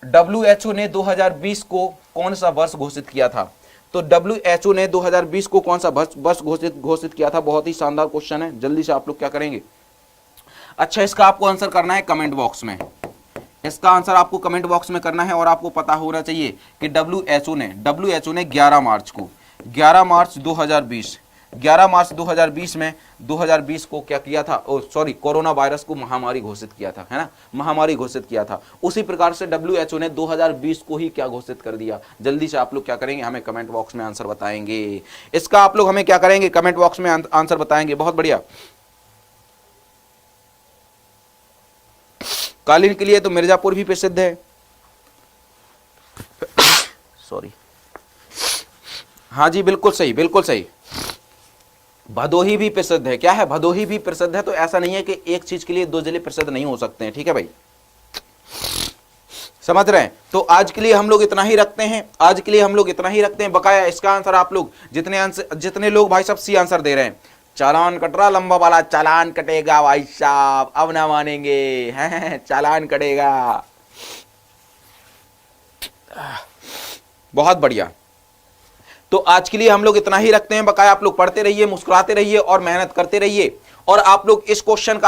WHO ने 2020 को कौन सा वर्ष घोषित किया था? तो WHO ने 2020 को कौन सा वर्ष घोषित किया था? बहुत ही शानदार क्वेश्चन है, जल्दी से आप लोग क्या करेंगे? अच्छा, इसका आपको आंसर करना है कमेंट बॉक्स में। इसका आंसर आपको कमेंट बॉक्स में करना है। और आपको पता होना चाहिए कि WHO ने 11 मार्च 2020 में 2020 को क्या किया था? कोरोना वायरस को महामारी घोषित किया था, है ना, महामारी घोषित किया था। उसी प्रकार से WHO ने 2020 को ही क्या घोषित कर दिया? जल्दी से आप लोग क्या करेंगे? हमें कमेंट बॉक्स में आंसर बताएंगे। इसका आप लोग हमें क्या करेंगे? कमेंट बॉक्स में आंसर बताएंगे। बहुत बढ़िया। कालीन के लिए तो मिर्जापुर भी प्रसिद्ध है। सॉरी, हाँ जी, बिल्कुल सही, बिल्कुल सही। भदोही भी प्रसिद्ध है। क्या है? भदोही भी प्रसिद्ध है। तो ऐसा नहीं है कि एक चीज के लिए दो जिले प्रसिद्ध नहीं हो सकते हैं, ठीक है भाई, समझ रहे हैं? तो आज के लिए हम लोग इतना ही रखते हैं। बकाया इसका आंसर आप लोग जितने लोग भाई सब सी आंसर दे रहे हैं, चालान कट रहा, लंबा वाला चालान कटेगा भाई साहब, अब ना मानेंगे, हैं चालान कटेगा। बहुत बढ़िया। तो आज के लिए हम लोग इतना ही रखते हैं। बकाया आप लोग पढ़ते रहिए, मुस्कुराते रहिए और मेहनत करते रहिए। और आप लोग इस क्वेश्चन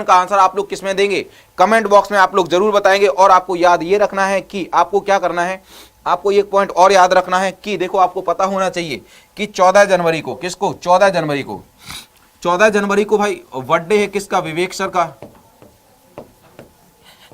का आंसर आप लोग किसमें देंगे? कमेंट बॉक्स में आप लोग जरूर बताएंगे। और आपको याद ये रखना है कि आपको क्या करना है, आपको एक पॉइंट और याद रखना है कि देखो, आपको पता होना चाहिए कि 14 जनवरी को किसको? 14 जनवरी को भाई बर्थडे है किसका? विवेक सर का।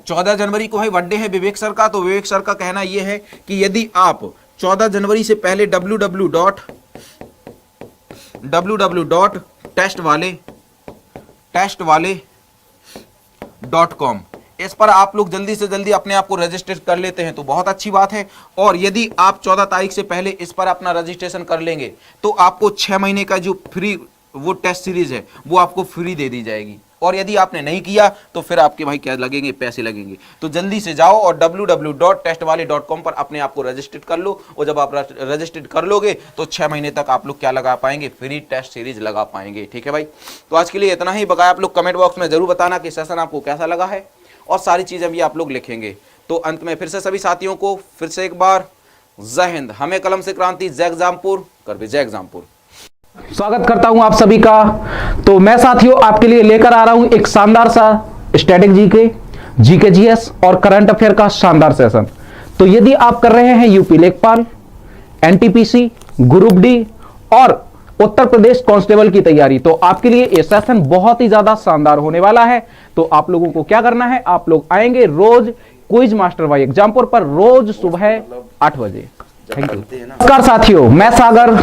14 जनवरी को भाई बर्थडे है विवेक सर का। तो विवेक सर का कहना यह है कि यदि आप 14 जनवरी से पहले www.testwale.com इस पर आप लोग जल्दी से जल्दी अपने आप को रजिस्टर कर लेते हैं तो बहुत अच्छी बात है। और यदि आप 14 तारीख से पहले इस पर अपना रजिस्ट्रेशन कर लेंगे तो आपको 6 महीने का जो फ्री वो टेस्ट सीरीज है वो आपको फ्री दे दी जाएगी। और यदि आपने नहीं किया तो फिर आपके भाई क्या लगेंगे, पैसे लगेंगे। तो जल्दी से जाओ और www.testwale.com पर अपने आप को रजिस्टर्ड कर लो। और जब आप रजिस्टर्ड कर लोगे तो 6 महीने तक आप लोग क्या लगा पाएंगे, फ्री टेस्ट सीरीज लगा पाएंगे। ठीक है भाई, तो आज के लिए इतना ही। बकाया आप लोग कमेंट बॉक्स में जरूर बताना कि सेशन आपको कैसा लगा है, और सारी चीजें भी आप लोग लिखेंगे। तो अंत में फिर से सभी साथियों को फिर से एक बार जय हिंद। हमें कलम से क्रांति, जय एग्जामपुर, कर भी जय एग्जामपुर। स्वागत करता हूं आप सभी का। तो मैं साथियों आपके लिए लेकर आ रहा हूं एक शानदार सा स्टैटिक जीके जीएस और करंट अफेयर का शानदार सेशन। तो यदि आप कर रहे हैं यूपी लेखपाल, एनटीपीसी, ग्रुप डी और उत्तर प्रदेश कांस्टेबल की तैयारी, तो आपके लिए यह सेशन बहुत ही ज्यादा शानदार होने वाला है। तो आप लोगों को क्या करना है, आप लोग आएंगे रोज क्विज मास्टर भाई एग्जामपुर पर रोज सुबह 8 बजे। Thank you. नमस्कार साथियों, मैं सागर